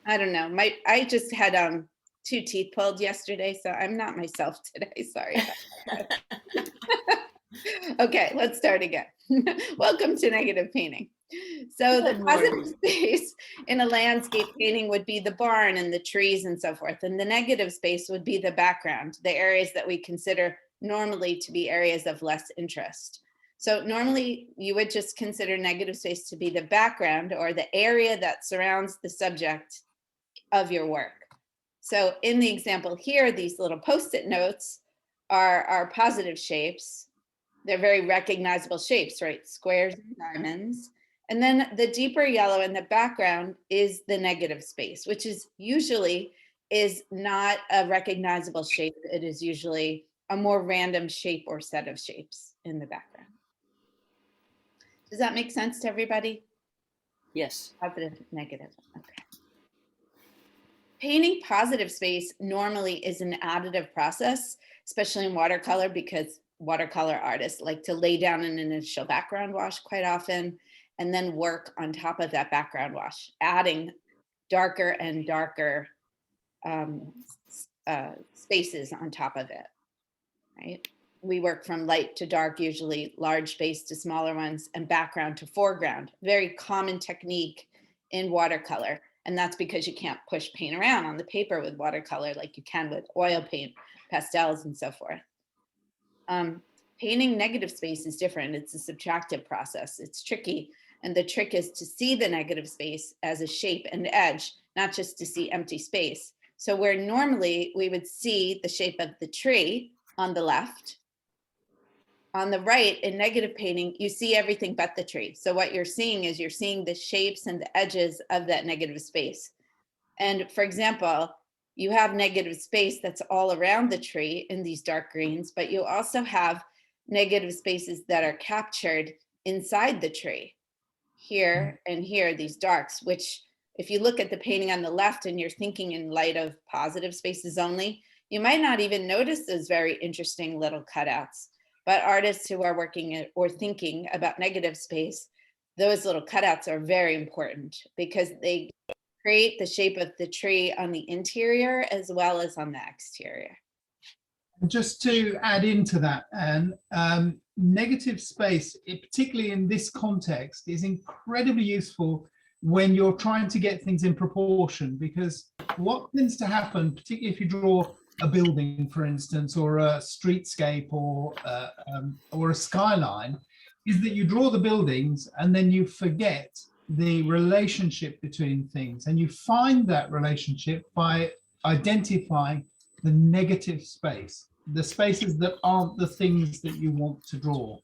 I don't know. I just had 2 teeth pulled yesterday, so I'm not myself today. Sorry about that. Okay, let's start again. Welcome to negative painting. So the Good positive morning. space in a landscape painting would be the barn and the trees and so forth. And the negative space would be the background, the areas that we consider normally to be areas of less interest. So normally you would just consider negative space to be the background or the area that surrounds the subject of your work. So in the example here, these little Post-it notes are positive shapes. They're very recognizable shapes, right? Squares and diamonds. And then the deeper yellow in the background is the negative space, which is usually is not a recognizable shape. It is usually a more random shape or set of shapes in the background. Does that make sense to everybody? Yes. Positive, negative, okay. Painting positive space normally is an additive process, especially in watercolor, because watercolor artists like to lay down an initial background wash quite often and then work on top of that background wash, adding darker and darker spaces on top of it, right? We work from light to dark, usually large space to smaller ones, and background to foreground. Very common technique in watercolor. And that's because you can't push paint around on the paper with watercolor like you can with oil paint, pastels, and so forth. Painting negative space is different. It's a subtractive process. It's tricky. And the trick is to see the negative space as a shape and edge, not just to see empty space. So where normally we would see the shape of the tree on the left, on the right in negative painting, you see everything but the tree. So what you're seeing is you're seeing the shapes and the edges of that negative space. And for example, you have negative space that's all around the tree in these dark greens, but you also have negative spaces that are captured inside the tree here and here, these darks, which if you look at the painting on the left and you're thinking in light of positive spaces only, you might not even notice those very interesting little cutouts. But artists who are working or thinking about negative space, those little cutouts are very important because they create the shape of the tree on the interior as well as on the exterior. Just to add into that, Anne, negative space, particularly in this context, is incredibly useful when you're trying to get things in proportion, because what tends to happen, particularly if you draw a building, for instance, or a streetscape or a skyline, is that you draw the buildings and then you forget the relationship between things, and you find that relationship by identifying the negative space, the spaces that aren't the things that you want to draw.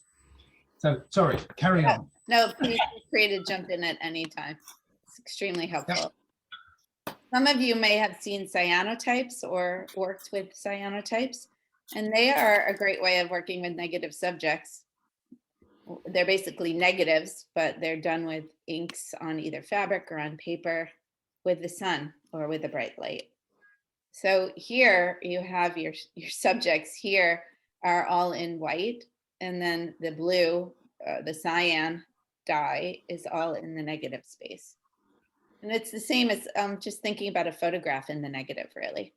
So sorry, carry on. No, please feel free to jump in at any time. It's extremely helpful. Yep. Some of you may have seen cyanotypes or worked with cyanotypes, and they are a great way of working with negative subjects. They're basically negatives, but they're done with inks on either fabric or on paper with the sun or with a bright light. So here you have your subjects here are all in white, and then the blue, the cyan dye is all in the negative space. And it's the same as just thinking about a photograph in the negative, really.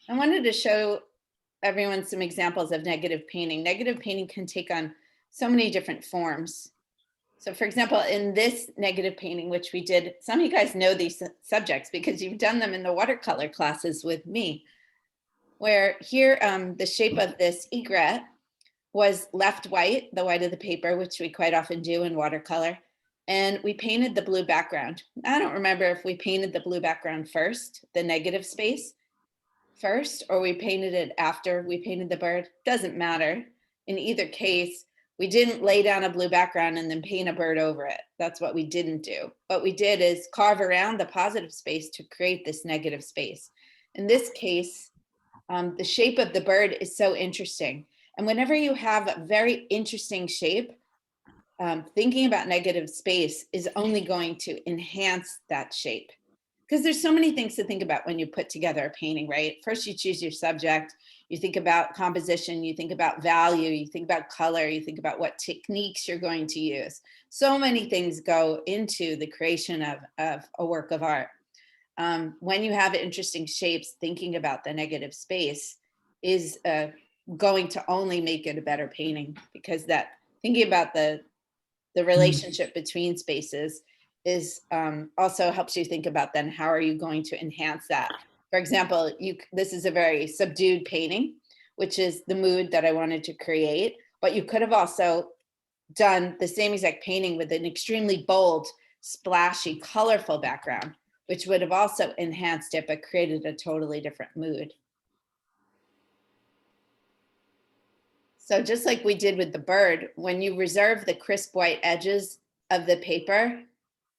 I wanted to show everyone some examples of negative painting. Negative painting can take on so many different forms. So for example, in this negative painting, which we did, some of you guys know these subjects because you've done them in the watercolor classes with me, where here the shape of this egret was left white, the white of the paper, which we quite often do in watercolor. And we painted the blue background. I don't remember if we painted the blue background first, the negative space first, or we painted it after we painted the bird. Doesn't matter. In either case, we didn't lay down a blue background and then paint a bird over it. That's what we didn't do. What we did is carve around the positive space to create this negative space. In this case, the shape of the bird is so interesting. And whenever you have a very interesting shape, thinking about negative space is only going to enhance that shape. Because there's so many things to think about when you put together a painting, right? First, you choose your subject, you think about composition, you think about value, you think about color, you think about what techniques you're going to use. So many things go into the creation of a work of art. when you have interesting shapes, thinking about the negative space is going to only make it a better painting, because that thinking about the relationship between spaces is also helps you think about then how are you going to enhance that. For example, this is a very subdued painting, which is the mood that I wanted to create, but you could have also done the same exact painting with an extremely bold, splashy, colorful background, which would have also enhanced it, but created a totally different mood. So just like we did with the bird, when you reserve the crisp white edges of the paper,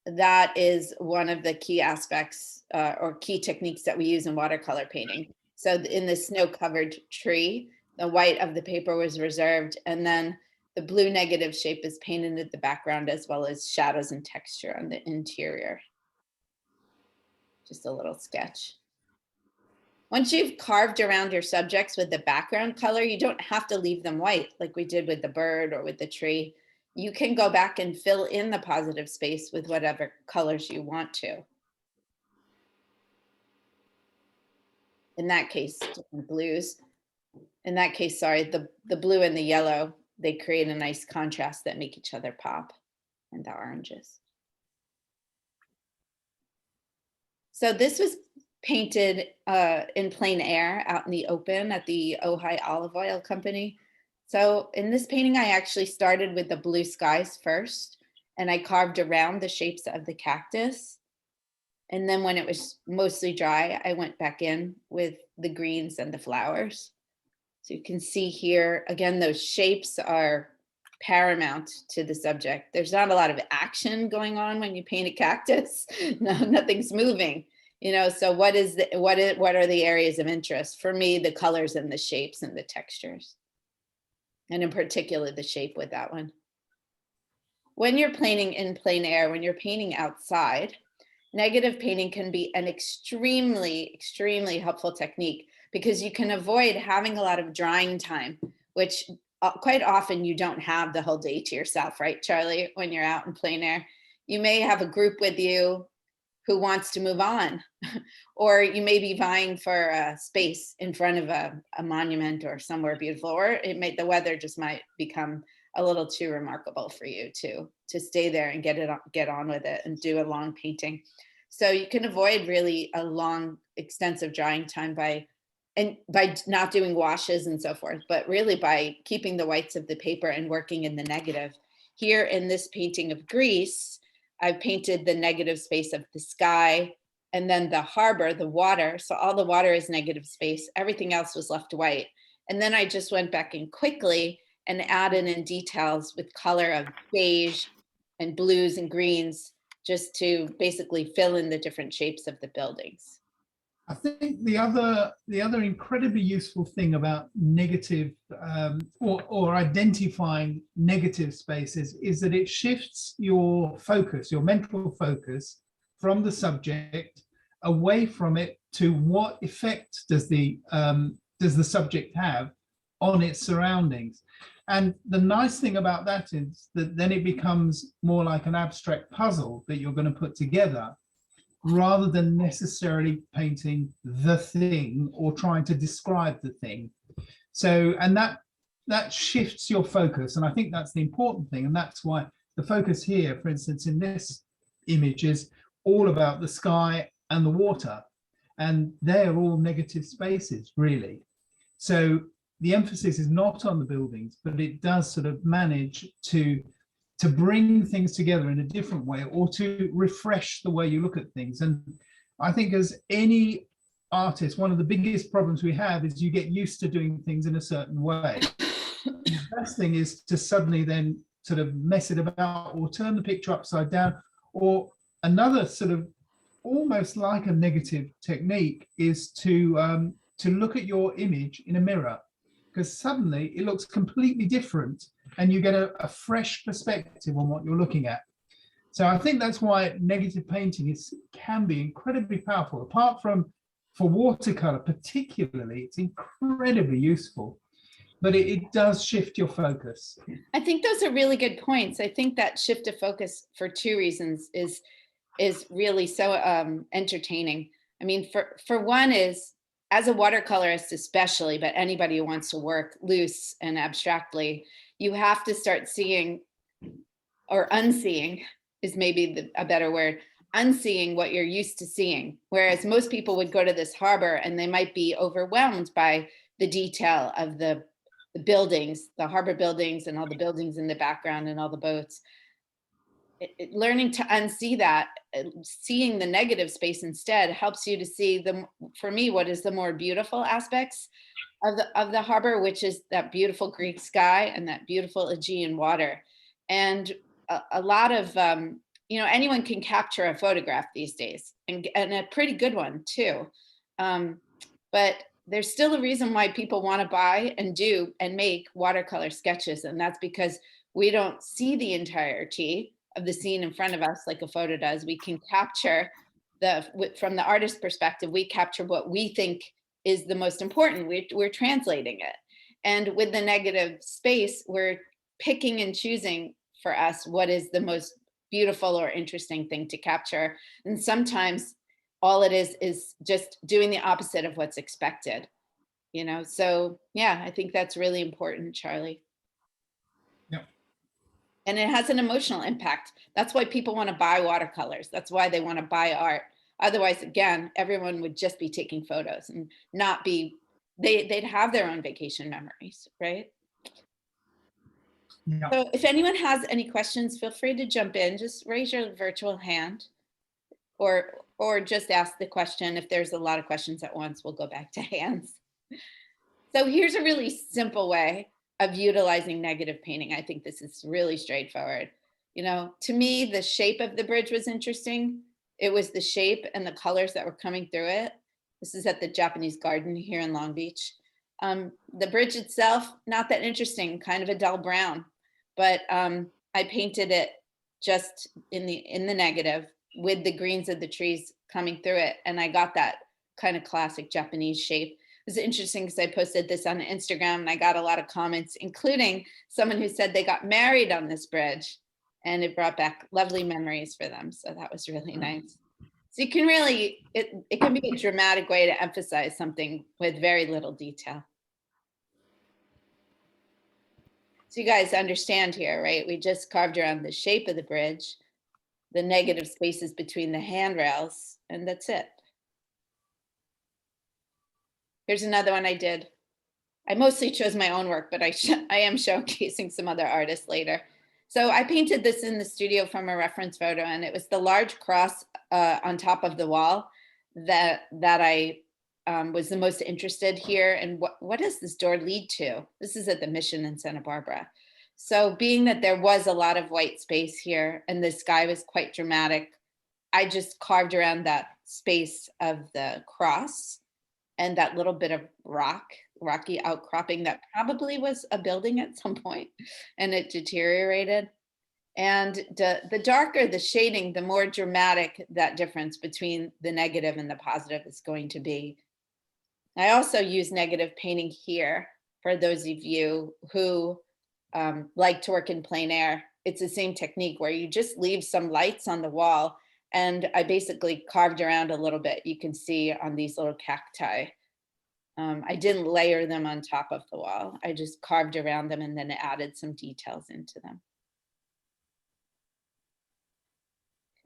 that is one of the key aspects or key techniques that we use in watercolor painting. So in the snow-covered tree, the white of the paper was reserved, and then the blue negative shape is painted in the background, as well as shadows and texture on the interior. Just a little sketch. Once you've carved around your subjects with the background color, you don't have to leave them white like we did with the bird or with the tree. You can go back and fill in the positive space with whatever colors you want to. In that case, different blues. In that case, sorry, the blue and the yellow, they create a nice contrast that make each other pop, and the oranges. So this was painted in plein air out in the open at the Ojai Olive Oil Company. So in this painting, I actually started with the blue skies first, and I carved around the shapes of the cactus. And then when it was mostly dry, I went back in with the greens and the flowers. So you can see here, again, those shapes are paramount to the subject. There's not a lot of action going on when you paint a cactus. No, nothing's moving. You know, so what are the areas of interest? For me, the colors and the shapes and the textures. And in particular, the shape with that one. When you're painting in plein air, when you're painting outside, negative painting can be an extremely, extremely helpful technique, because you can avoid having a lot of drying time, which quite often you don't have the whole day to yourself, right, Charlie? When you're out in plein air, you may have a group with you who wants to move on, or you may be vying for a space in front of a monument or somewhere beautiful, or the weather just might become a little too remarkable for you to stay there and get on with it and do a long painting. So you can avoid really a long, extensive drying time by not doing washes and so forth, but really by keeping the whites of the paper and working in the negative. Here in this painting of Greece, I've painted the negative space of the sky, and then the harbor, the water. So all the water is negative space. Everything else was left white. And then I just went back in quickly and added in details with color of beige and blues and greens, just to basically fill in the different shapes of the buildings. I think the other incredibly useful thing about negative or identifying negative spaces is that it shifts your focus, your mental focus, from the subject away from it to what effect does the subject have on its surroundings. And the nice thing about that is that then it becomes more like an abstract puzzle that you're going to put together, rather than necessarily painting the thing or trying to describe the thing. So, and that shifts your focus. And I think that's the important thing. And that's why the focus here, for instance, in this image is all about the sky and the water. And they're all negative spaces, really. So the emphasis is not on the buildings, but it does sort of manage to bring things together in a different way, or to refresh the way you look at things. And I think as any artist, one of the biggest problems we have is you get used to doing things in a certain way. The best thing is to suddenly then sort of mess it about, or turn the picture upside down. Or another sort of almost like a negative technique is to look at your image in a mirror, because suddenly it looks completely different and you get a fresh perspective on what you're looking at. So I think that's why negative painting can be incredibly powerful. Apart from for watercolor particularly, it's incredibly useful, but it does shift your focus. I think those are really good points. I think that shift of focus for two reasons is is really so entertaining. I mean, for one is, as a watercolorist especially, but anybody who wants to work loose and abstractly, you have to start seeing, or unseeing is maybe a better word, unseeing what you're used to seeing. Whereas most people would go to this harbor and they might be overwhelmed by the detail of the buildings, the harbor buildings and all the buildings in the background and all the boats. Learning to unsee that, seeing the negative space instead helps you to see for me, what is the more beautiful aspects of the harbor, which is that beautiful Greek sky and that beautiful Aegean water. And a lot of, anyone can capture a photograph these days, and a pretty good one too. But there's still a reason why people want to buy and do and make watercolor sketches. And that's because we don't see the entirety of the scene in front of us like a photo does. We can capture from the artist's perspective, we capture what we think is the most important. We're translating it. And with the negative space, we're picking and choosing for us what is the most beautiful or interesting thing to capture. And sometimes all it is just doing the opposite of what's expected. So yeah, I think that's really important, Charlie. And it has an emotional impact. That's why people want to buy watercolors. That's why they want to buy art. Otherwise, again, everyone would just be taking photos and not be, they'd have their own vacation memories, right? Yeah. So if anyone has any questions, feel free to jump in. Just raise your virtual hand or just ask the question. If there's a lot of questions at once, we'll go back to hands. So here's a really simple way of utilizing negative painting. I think this is really straightforward. To me, the shape of the bridge was interesting. It was the shape and the colors that were coming through it. This is at the Japanese Garden here in Long Beach. The bridge itself, not that interesting, kind of a dull brown, but I painted it just in the negative with the greens of the trees coming through it. And I got that kind of classic Japanese shape. It was interesting because I posted this on Instagram and I got a lot of comments, including someone who said they got married on this bridge and it brought back lovely memories for them. So that was really nice. So you can really, it can be a dramatic way to emphasize something with very little detail. So you guys understand here, right? We just carved around the shape of the bridge, the negative spaces between the handrails, and that's it. Here's another one I did. I mostly chose my own work, but I am showcasing some other artists later. So I painted this in the studio from a reference photo, and it was the large cross on top of the wall that I was the most interested here. And what does this door lead to? This is at the Mission in Santa Barbara. So being that there was a lot of white space here and the sky was quite dramatic, I just carved around that space of the cross and that little bit of rocky outcropping that probably was a building at some point and it deteriorated. And the darker the shading, the more dramatic that difference between the negative and the positive is going to be. I also use negative painting here for those of you who like to work in plein air. It's the same technique where you just leave some lights on the wall. And I basically carved around a little bit. You can see on these little cacti. I didn't layer them on top of the wall. I just carved around them and then added some details into them.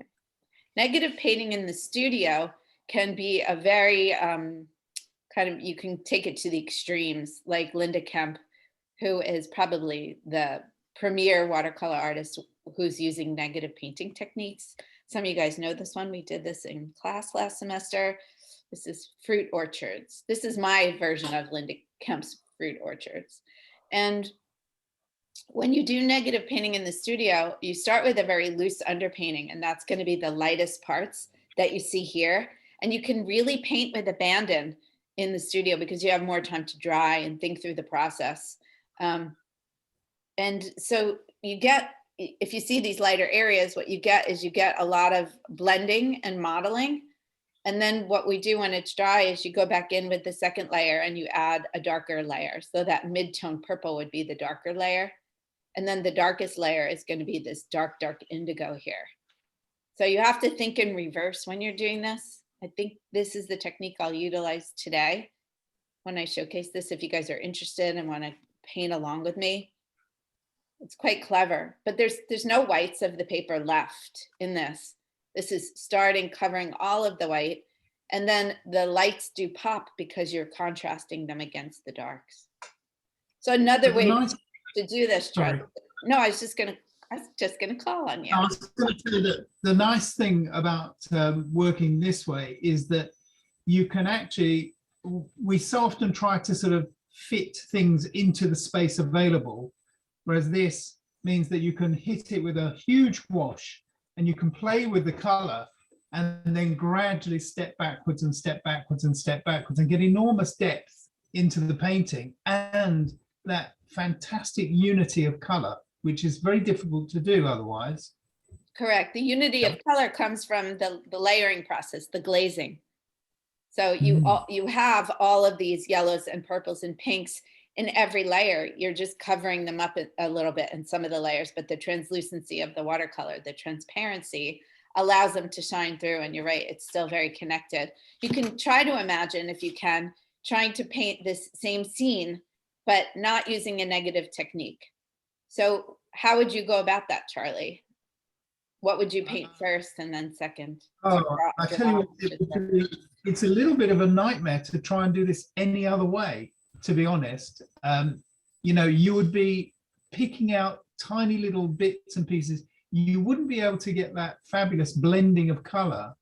Okay. Negative painting in the studio can be a very you can take it to the extremes, like Linda Kemp, who is probably the premier watercolor artist who's using negative painting techniques. Some of you guys know this one. We did this in class last semester. This is fruit orchards. This is my version of Linda Kemp's fruit orchards. And when you do negative painting in the studio, you start with a very loose underpainting, and that's going to be the lightest parts that you see here. And you can really paint with abandon in the studio because you have more time to dry and think through the process. And so you get, if you see these lighter areas, what you get is you get a lot of blending and modeling. And then what we do when it's dry is you go back in with the second layer and you add a darker layer. So that mid-tone purple would be the darker layer. And then the darkest layer is going to be this dark, dark indigo here. So you have to think in reverse when you're doing this. I think this is the technique I'll utilize today when I showcase this, if you guys are interested and want to paint along with me. It's quite clever, but there's no whites of the paper left in this. This is starting covering all of the white, and then the lights do pop because you're contrasting them against the darks. So another way to do this, Charlie. No, I was just gonna call on you. I was going to say that the nice thing about working this way is that you can actually, we so often try to sort of fit things into the space available, whereas this means that you can hit it with a huge wash and you can play with the color and then gradually step backwards and step backwards and step backwards and get enormous depth into the painting and that fantastic unity of color, which is very difficult to do otherwise. Correct. The unity of color comes from the layering process, the glazing. So you have all of these yellows and purples and pinks in every layer. You're just covering them up a little bit in some of the layers, but the translucency of the watercolor, the transparency allows them to shine through. And you're right, it's still very connected. You can try to imagine, if you can, trying to paint this same scene, but not using a negative technique. So how would you go about that, Charlie? What would you paint first and then second? Oh, I tell you, it's a little bit of a nightmare to try and do this any other way, to be honest. You know, you would be picking out tiny little bits and pieces. You wouldn't be able to get that fabulous blending of color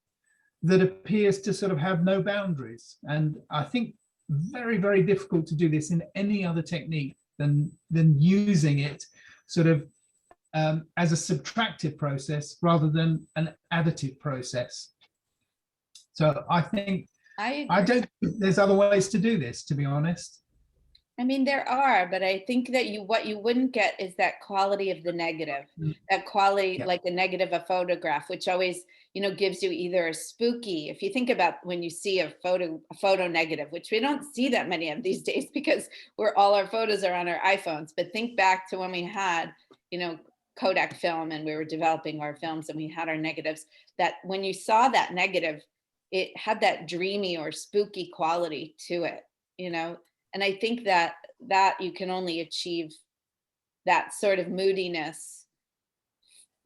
that appears to sort of have no boundaries. And I think very, very difficult to do this in any other technique than using it sort of as a subtractive process rather than an additive process. So I think I don't think there's other ways to do this, to be honest. I mean, there are, but I think that what you wouldn't get is that quality of the negative, that quality, like the negative of photograph, which always, you know, gives you either a spooky, if you think about when you see a photo negative, which we don't see that many of these days because all our photos are on our iPhones, but think back to when we had, you know, Kodak film and we were developing our films and we had our negatives, that when you saw that negative, it had that dreamy or spooky quality to it, you know? And I think that you can only achieve that sort of moodiness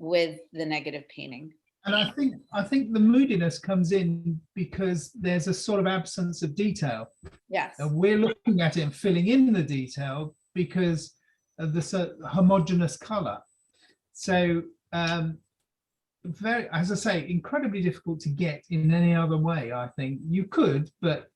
with the negative painting. And I think the moodiness comes in because there's a sort of absence of detail. Yes. And we're looking at it and filling in the detail because of the homogeneous color. So very, as I say, incredibly difficult to get in any other way. I think you could, but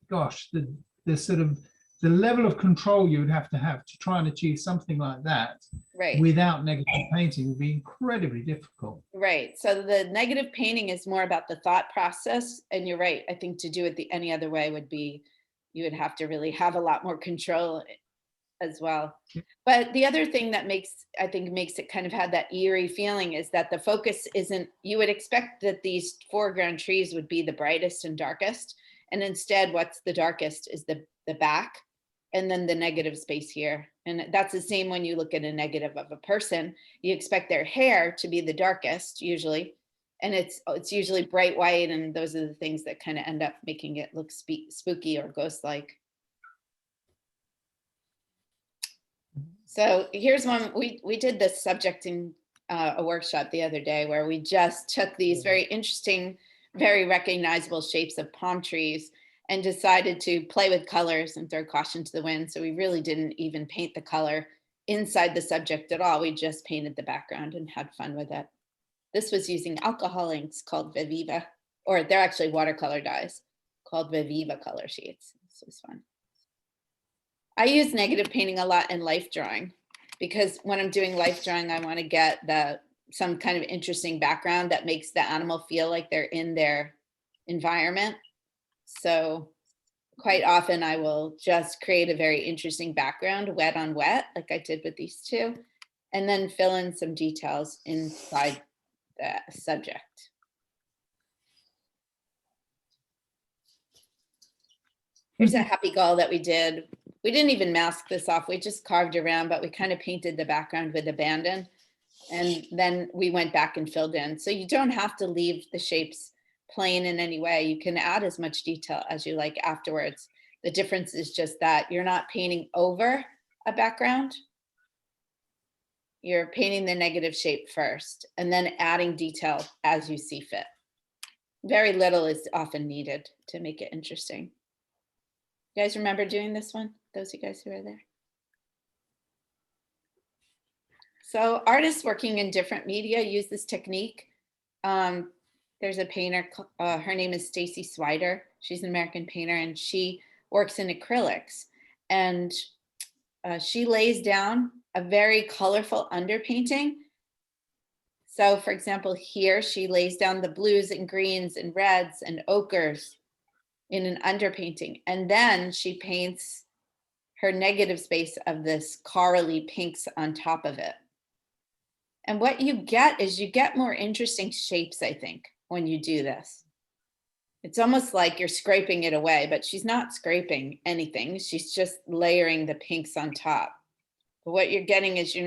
gosh, the sort of the level of control you would have to try and achieve something like that, right, without negative painting would be incredibly difficult. Right. So the negative painting is more about the thought process. And you're right. I think to do it any other way would be, you would have to really have a lot more control as well. But the other thing that makes it kind of have that eerie feeling is that the focus isn't, you would expect that these foreground trees would be the brightest and darkest. And instead, what's the darkest is the back and then the negative space here. And that's the same when you look at a negative of a person. You expect their hair to be the darkest usually. And it's usually bright white. And those are the things that kind of end up making it look spooky or ghost-like. So here's one, we did this subject in a workshop the other day where we just took these very interesting, very recognizable shapes of palm trees and decided to play with colors and throw caution to the wind. So we really didn't even paint the color inside the subject at all. We just painted the background and had fun with it. This was using alcohol inks called Viviva, or they're actually watercolor dyes called Viviva color sheets. This was fun. I use negative painting a lot in life drawing because when I'm doing life drawing, I want to get some kind of interesting background that makes the animal feel like they're in their environment. So quite often I will just create a very interesting background, wet on wet, like I did with these two, and then fill in some details inside the subject. Here's a happy gull that we did. We didn't even mask this off. We just carved around, but we kind of painted the background with abandon. And then we went back and filled in. So you don't have to leave the shapes plain in any way. You can add as much detail as you like afterwards. The difference is just that you're not painting over a background. You're painting the negative shape first and then adding detail as you see fit. Very little is often needed to make it interesting. You guys remember doing this one? Those of you guys who are there? So artists working in different media use this technique. There's a painter, her name is Stacy Swider. She's an American painter and she works in acrylics. And she lays down a very colorful underpainting. So for example, here she lays down the blues and greens and reds and ochres in an underpainting. And then she paints her negative space of this corally pinks on top of it. And what you get is you get more interesting shapes, I think, when you do this. It's almost like you're scraping it away, but she's not scraping anything. She's just layering the pinks on top. But what you're getting is you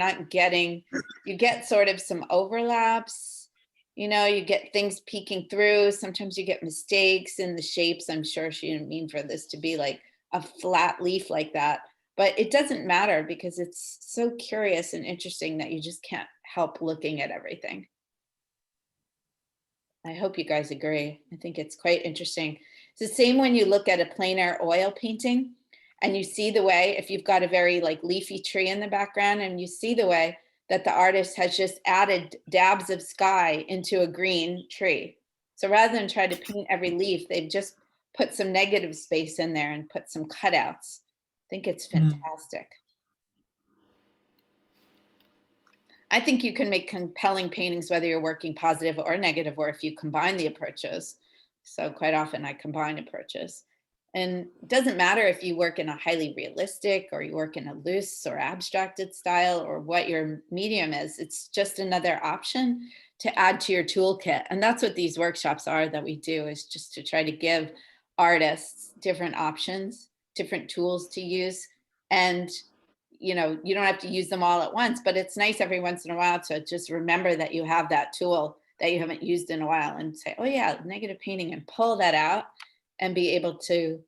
get sort of some overlaps, you know, you get things peeking through. Sometimes you get mistakes in the shapes. I'm sure she didn't mean for this to be like a flat leaf like that, but it doesn't matter because it's so curious and interesting that you just can't help looking at everything. I hope you guys agree. I think it's quite interesting. It's the same when you look at a plein air oil painting and you see the way, if you've got a very like leafy tree in the background and you see the way that the artist has just added dabs of sky into a green tree. So rather than try to paint every leaf, they've just put some negative space in there and put some cutouts. I think it's fantastic. I think you can make compelling paintings whether you're working positive or negative, or if you combine the approaches. So quite often I combine approaches. And it doesn't matter if you work in a highly realistic or you work in a loose or abstracted style or what your medium is. It's just another option to add to your toolkit. And that's what these workshops are that we do, is just to try to give artists different options, different tools to use. And you know, you don't have to use them all at once, but it's nice every once in a while to just remember that you have that tool that you haven't used in a while and say, oh yeah, negative painting, and pull that out and be able to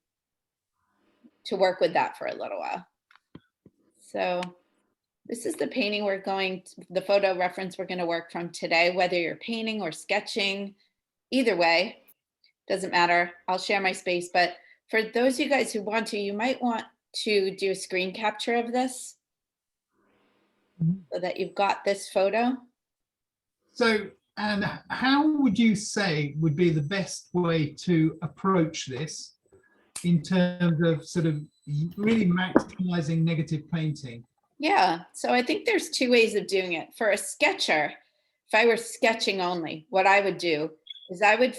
work with that for a little while. So this is the painting the photo reference we're going to work from today, whether you're painting or sketching, either way, doesn't matter. I'll share my space, but for those of you guys who want to, you might want to do a screen capture of this so that you've got this photo. So, and how would you say would be the best way to approach this in terms of sort of really maximizing negative painting? Yeah, so I think there's two ways of doing it. For a sketcher, if I were sketching only, what I would do is I would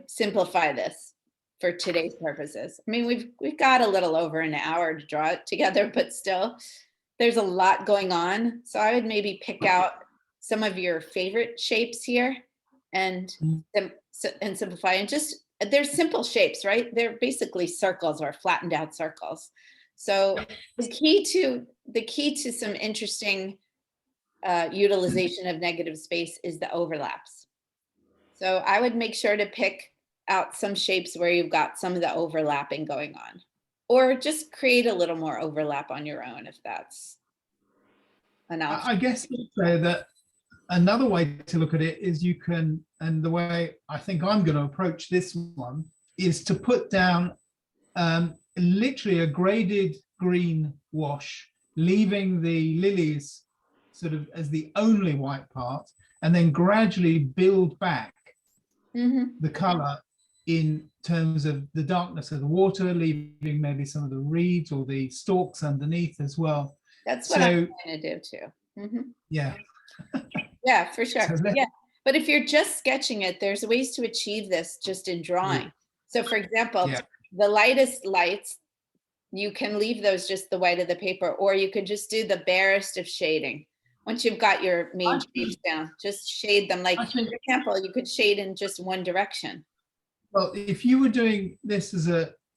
simplify this for today's purposes. I mean, we've got a little over an hour to draw it together, but still there's a lot going on. So I would maybe pick out some of your favorite shapes here and simplify, and just, they're simple shapes, right? They're basically circles or flattened out circles. So the key to some interesting utilization of negative space is the overlaps. So I would make sure to pick out some shapes where you've got some of the overlapping going on, or just create a little more overlap on your own if that's an option. I guess that another way to look at it is you can, and the way I think I'm going to approach this one is to put down literally a graded green wash, leaving the lilies sort of as the only white part, and then gradually build back the color in terms of the darkness of the water, leaving maybe some of the reeds or the stalks underneath as well. That's what I'm trying to do too. Yeah. Yeah, for sure. Yeah, but if you're just sketching it, there's ways to achieve this just in drawing. So for example, the lightest lights, you can leave those just the white of the paper, or you could just do the barest of shading. Once you've got your main shades down, just shade them. Like, for example, you could shade in just one direction. Well, if you were doing this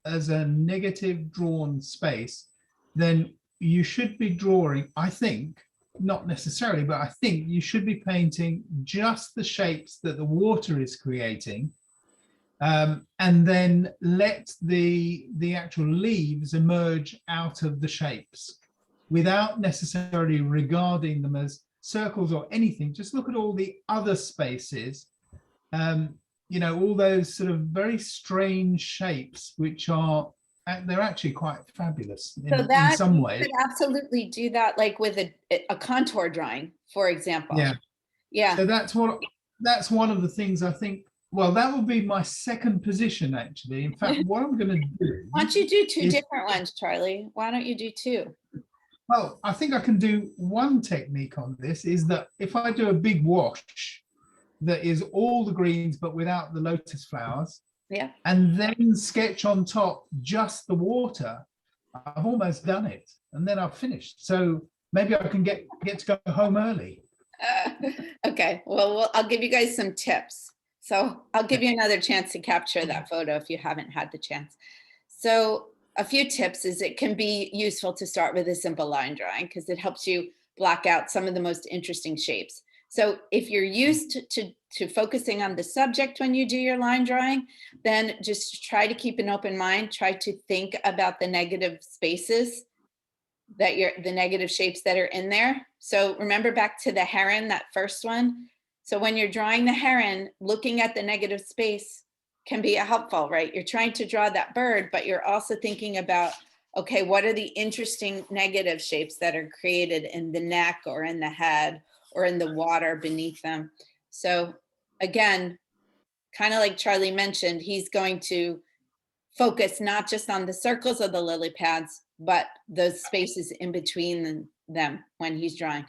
as a negative drawn space, then you should be drawing, I think, not necessarily, but I think you should be painting just the shapes that the water is creating, and then let the actual leaves emerge out of the shapes without necessarily regarding them as circles or anything. Just look at all the other spaces, you know, all those sort of very strange shapes, which are, they're actually quite fabulous in some you ways. could absolutely do that, like with a contour drawing, for example. Yeah. Yeah. So that's one of the things I think, well, that would be my second position, actually. In fact, what I'm going to do. Why don't you do two is, different ones, Charlie? Why don't you do two? well, I think I can do one technique on this, is that if I do a big wash that is all the greens but without the lotus flowers, Yeah. and then sketch on top just the water, I've almost done it, and then I've finished. So maybe I can get to go home early. Okay, well, I'll give you guys some tips. So I'll give you another chance to capture that photo if you haven't had the chance. So a few tips is it can be useful to start with a simple line drawing because it helps you block out some of the most interesting shapes. So if you're used to focusing on the subject when you do your line drawing, then just try to keep an open mind. Try to think about the negative spaces that the negative shapes that are in there. So remember back to the heron, that first one. So when you're drawing the heron, looking at the negative space can be helpful, right? You're trying to draw that bird, but you're also thinking about, okay, what are the interesting negative shapes that are created in the neck or in the head or in the water beneath them? So again, kind of like Charlie mentioned, he's going to focus not just on the circles of the lily pads, but those spaces in between them when he's drawing.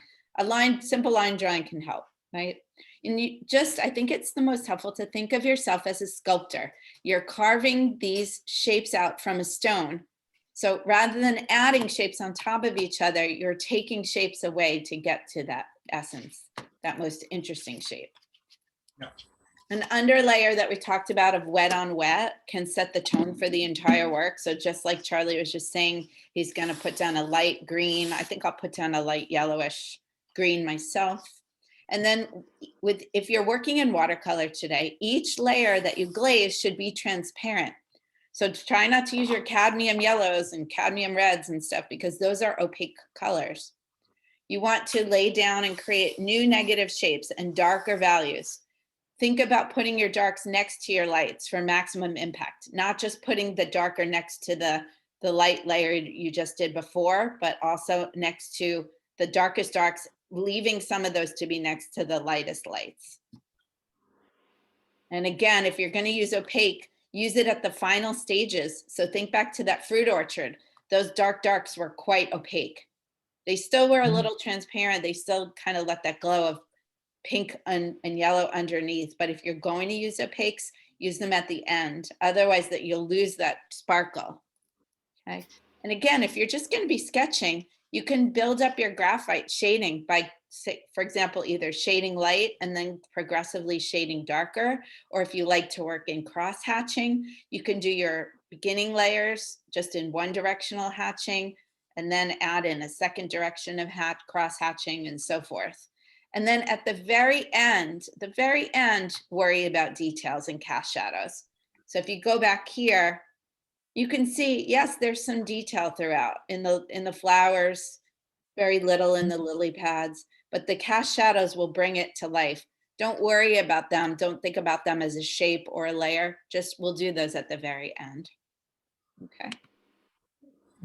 Simple line drawing can help, right? And I think it's the most helpful to think of yourself as a sculptor. You're carving these shapes out from a stone. So rather than adding shapes on top of each other, you're taking shapes away to get to that essence, that most interesting shape. Yeah. An underlayer that we talked about of wet on wet can set the tone for the entire work. So just like Charlie was just saying, he's going to put down a light green. I think I'll put down a light yellowish green myself. And then if you're working in watercolor today, each layer that you glaze should be transparent. So try not to use your cadmium yellows and cadmium reds and stuff because those are opaque colors. You want to lay down and create new negative shapes and darker values. Think about putting your darks next to your lights for maximum impact, not just putting the darker next to the light layer you just did before, but also next to the darkest darks, leaving some of those to be next to the lightest lights. And again, if you're going to use opaque, use it at the final stages. So think back to that fruit orchard. Those darks were quite opaque. They still were a little transparent. They still kind of let that glow of pink and yellow underneath. But if you're going to use opaques, use them at the end. Otherwise, that you'll lose that sparkle. Okay. And again, if you're just going to be sketching, you can build up your graphite shading by, for example, either shading light and then progressively shading darker. Or if you like to work in cross hatching, you can do your beginning layers just in one directional hatching and then add in a second direction of cross hatching and so forth. And then at the very end, worry about details and cast shadows. So if you go back here, you can see, yes, there's some detail throughout in the flowers, very little in the lily pads, but the cast shadows will bring it to life. Don't worry about them. Don't think about them as a shape or a layer. Just we'll do those at the very end. Okay.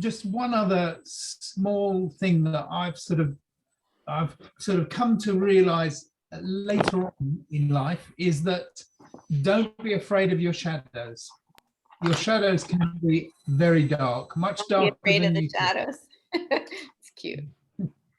Just one other small thing that I've sort of come to realize later on in life is that don't be afraid of your shadows. Your shadows can be very dark, much darker Be afraid than of the you shadows. It's cute.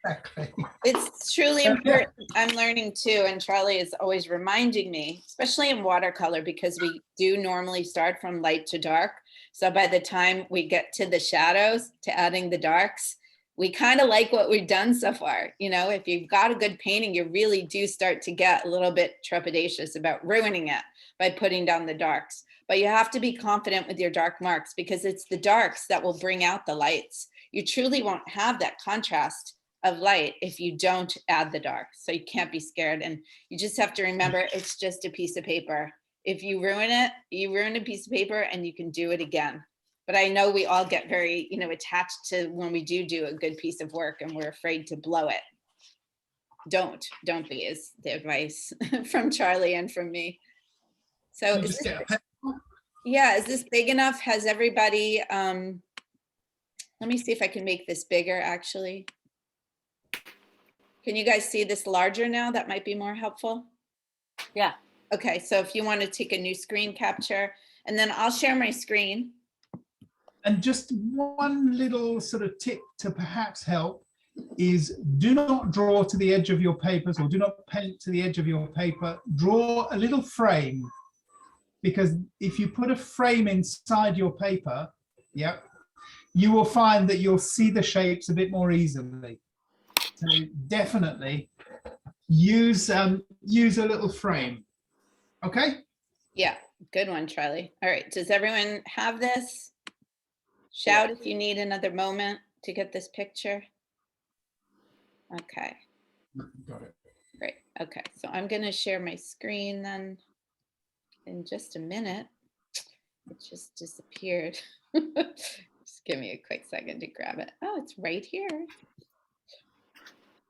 Exactly. It's truly important. I'm learning too, and Charlie is always reminding me, especially in watercolor, because we do normally start from light to dark. So by the time we get to the shadows, to adding the darks, we kind of like what we've done so far. You know, if you've got a good painting, you really do start to get a little bit trepidatious about ruining it by putting down the darks. But you have to be confident with your dark marks because it's the darks that will bring out the lights. You truly won't have that contrast of light if you don't add the dark. So you can't be scared. And you just have to remember it's just a piece of paper. If you ruin it, you ruin a piece of paper and you can do it again. But I know we all get very, attached to when we do a good piece of work and we're afraid to blow it. Don't be is the advice from Charlie and from me. So is this big enough? Has everybody, let me see if I can make this bigger actually. Can you guys see this larger now? That might be more helpful. Yeah. Okay, so if you want to take a new screen capture, and then I'll share my screen. And just one little sort of tip to perhaps help is do not draw to the edge of your papers, or do not paint to the edge of your paper. Draw a little frame, because if you put a frame inside your paper, you will find that you'll see the shapes a bit more easily. So definitely use a little frame. Okay? Yeah, good one, Charlie. All right, does everyone have this? Shout if you need another moment to get this picture. Okay. Got it. Great. Okay, so I'm going to share my screen then in just a minute. It just disappeared. Just give me a quick second to grab it. Oh, it's right here.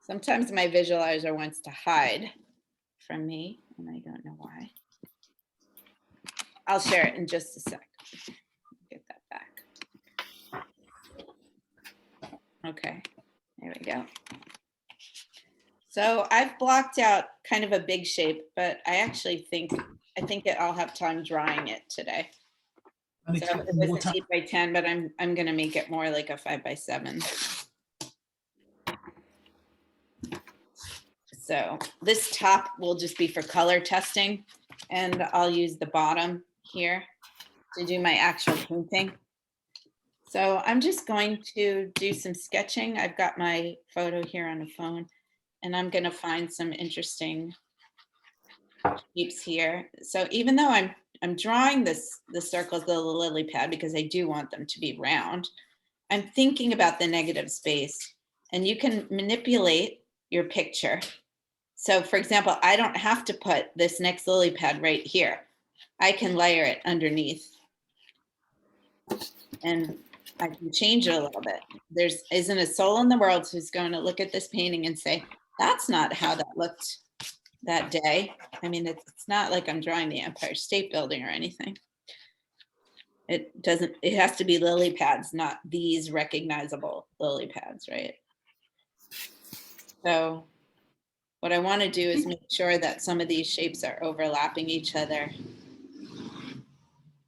Sometimes my visualizer wants to hide from me, and I don't know why. I'll share it in just a sec. Get that back. Okay, there we go. So I've blocked out kind of a big shape, but I actually think I'll have time drawing it today. So it was an 8 by 10, but I'm gonna make it more like a 5 by 7. So this top will just be for color testing, and I'll use the bottom here to do my actual painting. So I'm just going to do some sketching. I've got my photo here on the phone, and I'm gonna find some interesting shapes here. So even though I'm drawing the circles of the lily pad because I do want them to be round, I'm thinking about the negative space, and you can manipulate your picture. So for example, I don't have to put this next lily pad right here. I can layer it underneath, and I can change it a little bit. There isn't a soul in the world who's going to look at this painting and say, that's not how that looked that day. I mean, it's not like I'm drawing the Empire State Building or anything. It has to be lily pads, not these recognizable lily pads, right? So what I want to do is make sure that some of these shapes are overlapping each other.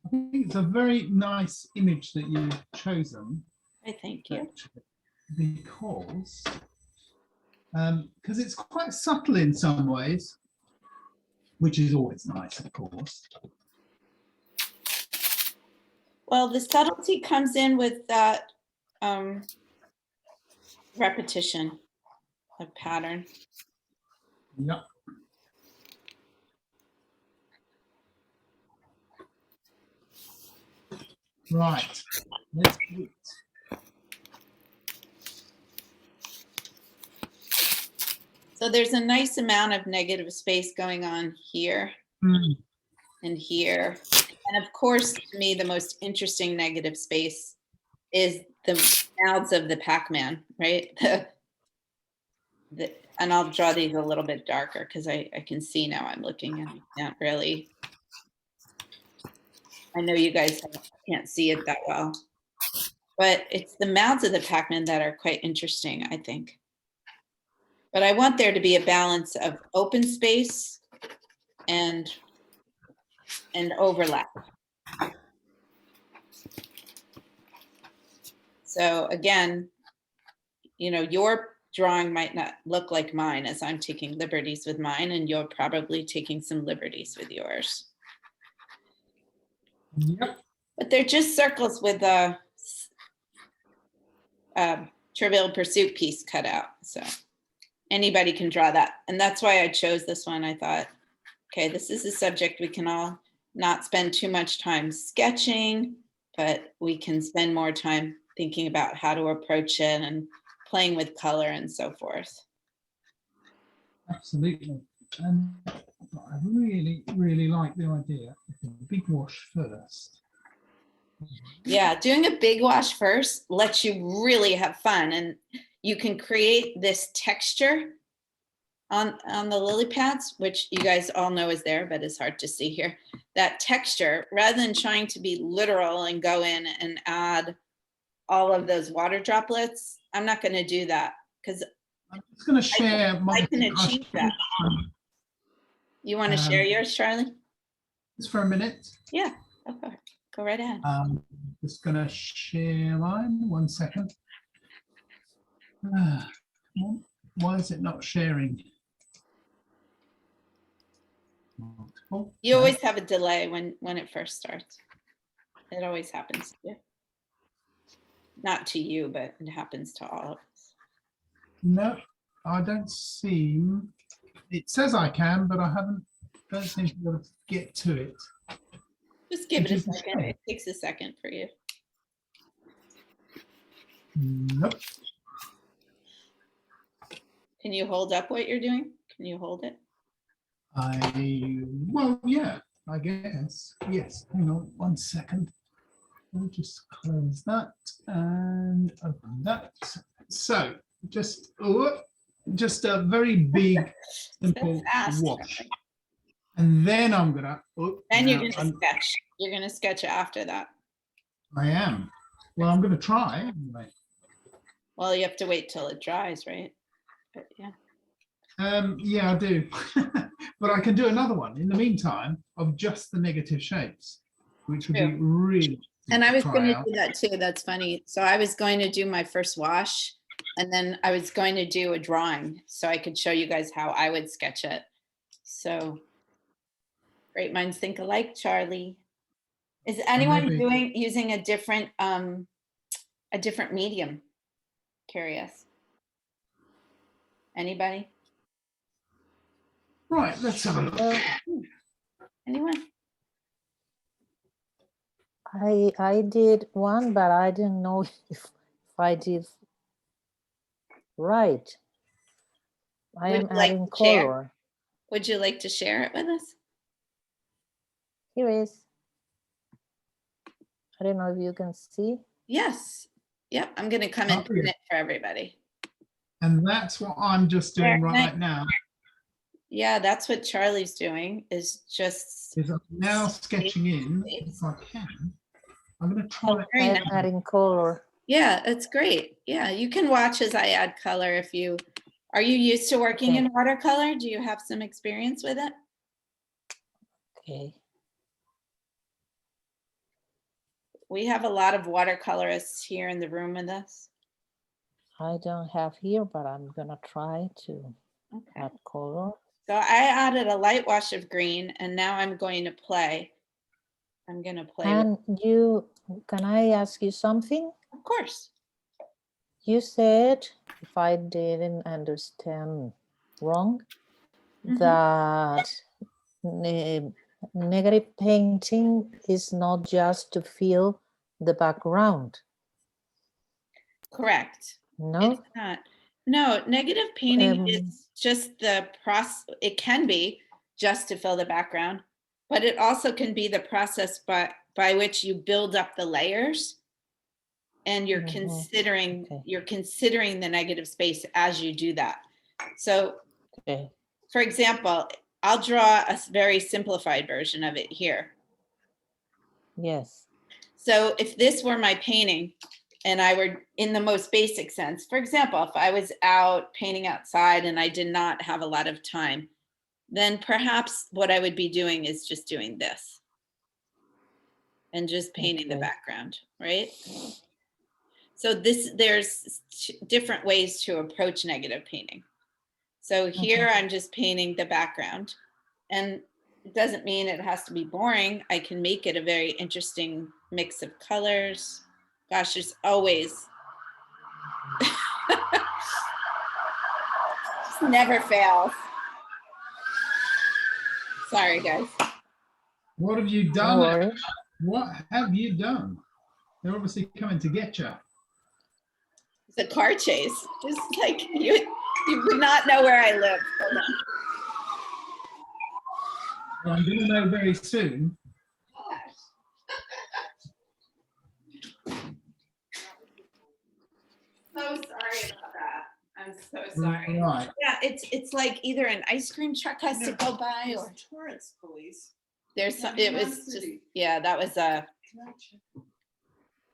I think it's a very nice image that you've chosen. I thank you. Because it's quite subtle in some ways, which is always nice, of course. Well, the subtlety comes in with that repetition of pattern. Yep. Right. Let's do it. So there's a nice amount of negative space going on here and here. And of course, to me, the most interesting negative space is the mouths of the Pac-Man, right? And I'll draw these a little bit darker because I can see now I'm looking and I can't really. I know you guys can't see it that well, but it's the mouths of the Pac-Man that are quite interesting, I think. But I want there to be a balance of open space and overlap. So again, your drawing might not look like mine as I'm taking liberties with mine, and you're probably taking some liberties with yours. Yep. But they're just circles with a Trivial Pursuit piece cut out. So anybody can draw that. And that's why I chose this one. I thought, okay, this is a subject we can all not spend too much time sketching, but we can spend more time thinking about how to approach it and playing with color and so forth. Absolutely. And I really, really like the idea of a big wash first. Yeah, doing a big wash first lets you really have fun, and you can create this texture on the lily pads, which you guys all know is there, but it's hard to see here. That texture, rather than trying to be literal and go in and add all of those water droplets, I'm not going to do that because I'm just going to share I can achieve that. You want to share yours, Charlie? Just for a minute. Yeah, okay. Go right ahead. Just going to share mine. 1 second. Why is it not sharing? Multiple. You always have a delay when it first starts. It always happens to you. Not to you, but it happens to all of us. No, I don't seem. It says I can, but I don't seem to be able to get to it. Just give it a second. It takes a second for you. Nope. Can you hold up what you're doing? Can you hold it? Well, yeah, I guess. Yes. Hang on 1 second. Let me just close that and open that. So just a very big, simple wash. And then I'm gonna. And you're gonna sketch. You're gonna sketch after that. I am. Well, I'm gonna try anyway. Well, you have to wait till it dries, right? But yeah. Yeah, I do. But I can do another one in the meantime of just the negative shapes, which would be really. And I was going to do that too. That's funny. So I was going to do my first wash, and then I was going to do a drawing so I could show you guys how I would sketch it. So great minds think alike, Charlie. Is anyone using a different medium? Curious. Anybody? Right, let's have a look. Anyone? I did one, but I didn't know if I did right. I am adding color. Would you like to share it with us? Here is. I don't know if you can see. Yes. Yep. I'm going to come and pin it for everybody. And that's what I'm just doing right now. Yeah, that's what Charlie's doing, is just. Is I'm now sketching in, if I can. I'm going to try. I'm adding color. Yeah, it's great. Yeah, you can watch as I add color if you. Are you used to working in watercolor? Do you have some experience with it? Okay. We have a lot of watercolorists here in the room with us. I don't have here, but I'm gonna try to add color. So I added a light wash of green, and now I'm going to play. I'm gonna play. And can I ask you something? Of course. You said, if I didn't understand wrong, that negative painting is not just to fill the background. Correct. No, it's not. No, negative painting is just the process. It can be just to fill the background, but it also can be the process by which you build up the layers, and you're considering the negative space as you do that. So, for example, I'll draw a very simplified version of it here. Yes. So if this were my painting, and I were in the most basic sense, for example, if I was out painting outside and I did not have a lot of time, then perhaps what I would be doing is just doing this and just painting the background, right? So there's different ways to approach negative painting. So here I'm just painting the background, and it doesn't mean it has to be boring. I can make it a very interesting mix of colors. Gosh, there's always, just never fails. Sorry, guys. What have you done? What have you done? They're obviously coming to get you. It's a car chase. Just like you would not know where I live. Hold on. Well, I'm going to know very soon. So sorry about that. I'm so sorry. Right. Yeah, it's like either an ice cream truck has to go by or tourist police. there's some, it was just, yeah, that was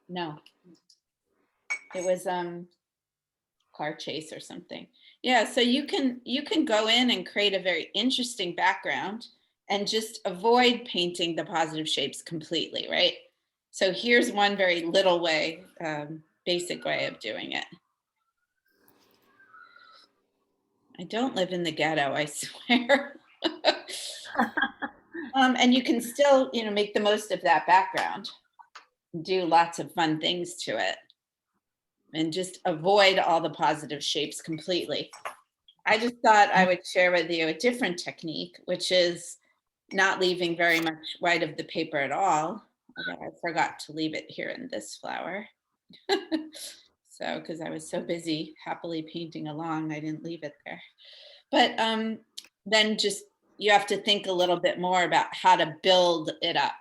no. It was car chase or something. Yeah, so you can go in and create a very interesting background and just avoid painting the positive shapes completely, right? So here's one very little way, basic way of doing it. I don't live in the ghetto, I swear. And you can still, make the most of that background, do lots of fun things to it, and just avoid all the positive shapes completely. I just thought I would share with you a different technique, which is not leaving very much white of the paper at all. Although I forgot to leave it here in this flower. So, because I was so busy happily painting along, I didn't leave it there. But then just, you have to think a little bit more about how to build it up.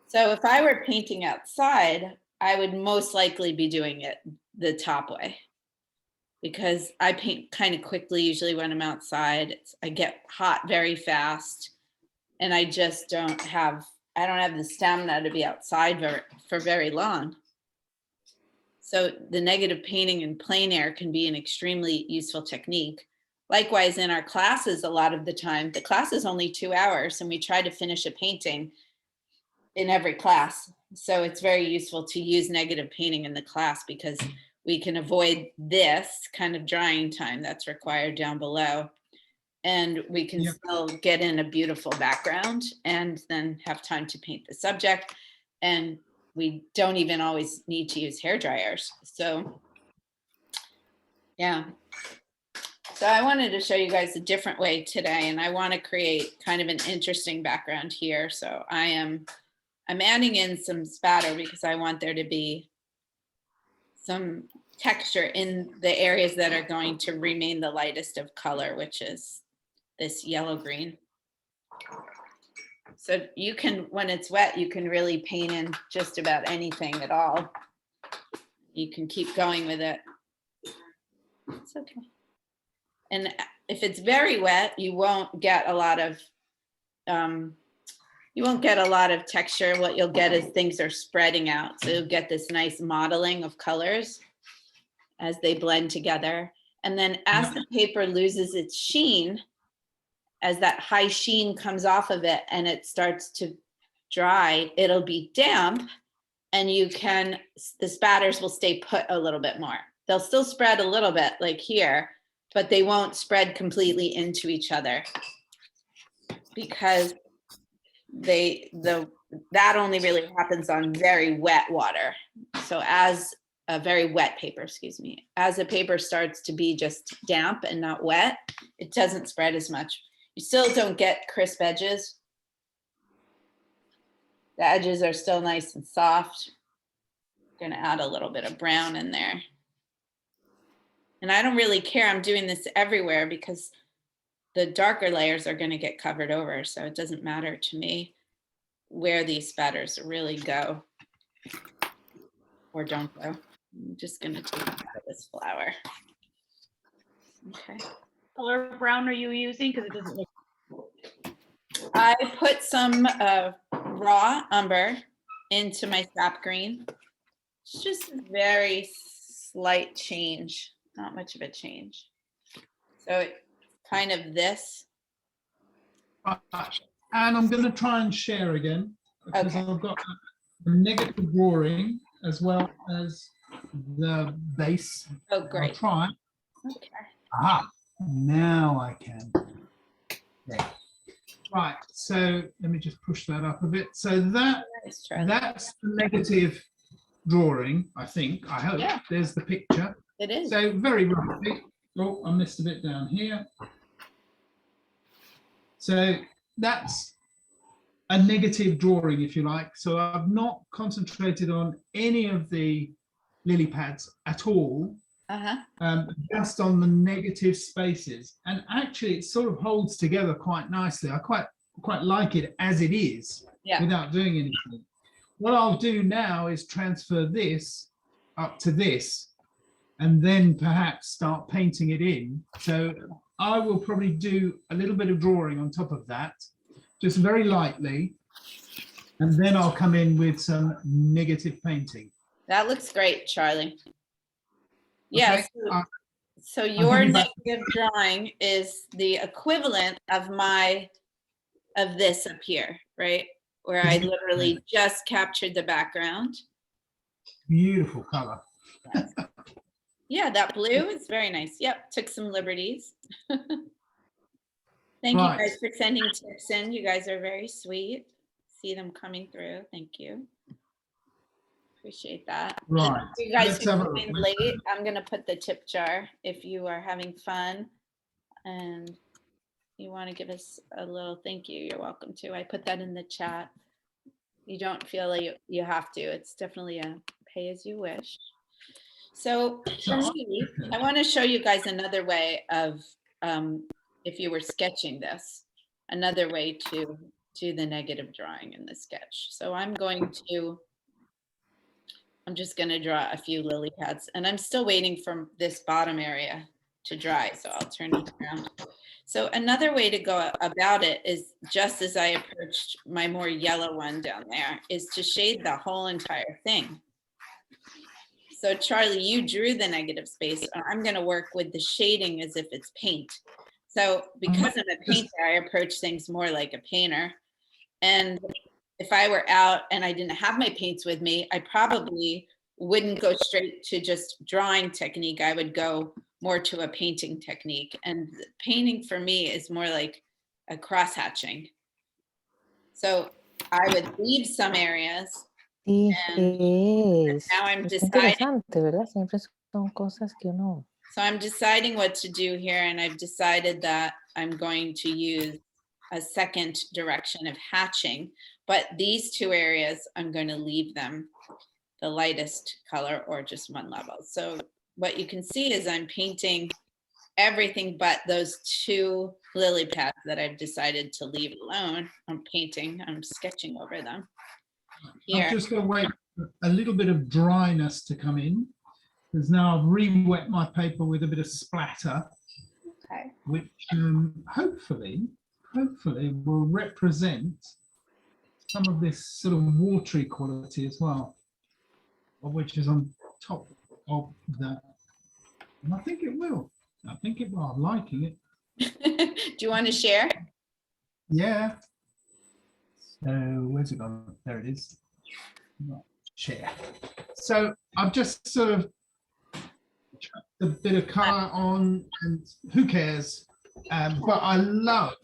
So if I were painting outside, I would most likely be doing it the top way, because I paint kind of quickly, usually when I'm outside. I get hot very fast, and I just don't have the stamina to be outside for very long. So the negative painting in plein air can be an extremely useful technique. Likewise, in our classes, a lot of the time, the class is only 2 hours, and we try to finish a painting in every class. So it's very useful to use negative painting in the class, because we can avoid this kind of drying time that's required down below. And we can still get in a beautiful background and then have time to paint the subject. And we don't even always need to use hair dryers. So, yeah. So I wanted to show you guys a different way today, and I want to create kind of an interesting background here. So I'm adding in some spatter because I want there to be some texture in the areas that are going to remain the lightest of color, which is this yellow green. So you can, when it's wet, you can really paint in just about anything at all. You can keep going with it. It's okay. And if it's very wet, you won't get a lot of texture. What you'll get is things are spreading out. So you'll get this nice modeling of colors as they blend together. And then as the paper loses its sheen, as that high sheen comes off of it and it starts to dry, it'll be damp, and the spatters will stay put a little bit more. They'll still spread a little bit like here, but they won't spread completely into each other, because that only really happens on very wet water. So as a very wet paper, as a paper starts to be just damp and not wet, it doesn't spread as much. You still don't get crisp edges. The edges are still nice and soft. I'm gonna add a little bit of brown in there. And I don't really care, I'm doing this everywhere because the darker layers are gonna get covered over, so it doesn't matter to me where these spatters really go or don't go. I'm just gonna take out this flower. Okay. Color brown are you using? Because it doesn't look. I put some raw umber into my sap green. It's just a very slight change, not much of a change. So it kind of this. And I'm going to try and share again, because Okay. I've got a negative drawing as well as the base. Oh, I'll great. try. Okay. Ah, now I can. There. Right, so let me just push that up a bit. So Let's try that. that's the negative drawing, I think, I hope. Yeah. There's the picture. It is. So very roughly. Oh, I missed a bit down here. So that's a negative drawing, if you like. So I've not concentrated on any of the lily pads at all, Uh-huh. just on the negative spaces. And actually it sort of holds together quite nicely. I quite like it as it is, Yeah. without doing anything. What I'll do now is transfer this up to this, and then perhaps start painting it in. So I will probably do a little bit of drawing on top of that, just very lightly, and then I'll come in with some negative painting. That looks great, Charlie. Yeah, Okay, so your giving back- negative drawing is the equivalent of this up here, right? Where I literally just captured the background. Beautiful color. Yeah, that blue is very nice. Yep, took some liberties. Thank Right. you guys for sending tips in. You guys are very sweet. See them coming through. Thank you. Appreciate that. Right. You guys Let's who have a joined look. late, I'm gonna put the tip jar if you are having fun and you want to give us a little thank you, you're welcome to. I put that in the chat. You don't feel like you have to. It's definitely a pay as you wish. So for me, I want to show you guys another way of, if you were sketching this, another way to do the negative drawing in the sketch. So I'm just going to draw a few lily pads, and I'm still waiting for this bottom area to dry. So I'll turn it around. So another way to go about it is, just as I approached my more yellow one down there, is to shade the whole entire thing. So Charlie, you drew the negative space. I'm going to work with the shading as if it's paint. So because I'm a painter, I approach things more like a painter. And if I were out and I didn't have my paints with me, I probably wouldn't go straight to just drawing technique. I would go more to a painting technique. And painting for me is more like a cross hatching. So I would leave some areas. Sí, es. Now I'm Es deciding. interesante, ¿verdad? Siempre son cosas que uno. So I'm deciding what to do here, and I've decided that I'm going to use a second direction of hatching, but these two areas, I'm going to leave them the lightest color or just one level. So what you can see is I'm painting everything but those two lily pads that I've decided to leave alone. I'm sketching over them. Here. I'm just going to wait for a little bit of dryness to come in, because now I've re-wet my paper with a bit of splatter, Okay. which hopefully will represent some of this sort of watery quality as well, which is on top of that. And I think it will. I'm liking it. Do you want to share? Yeah. So where's it gone? There it is. Share. So I've just sort of chucked a bit of color on, and who cares? But I love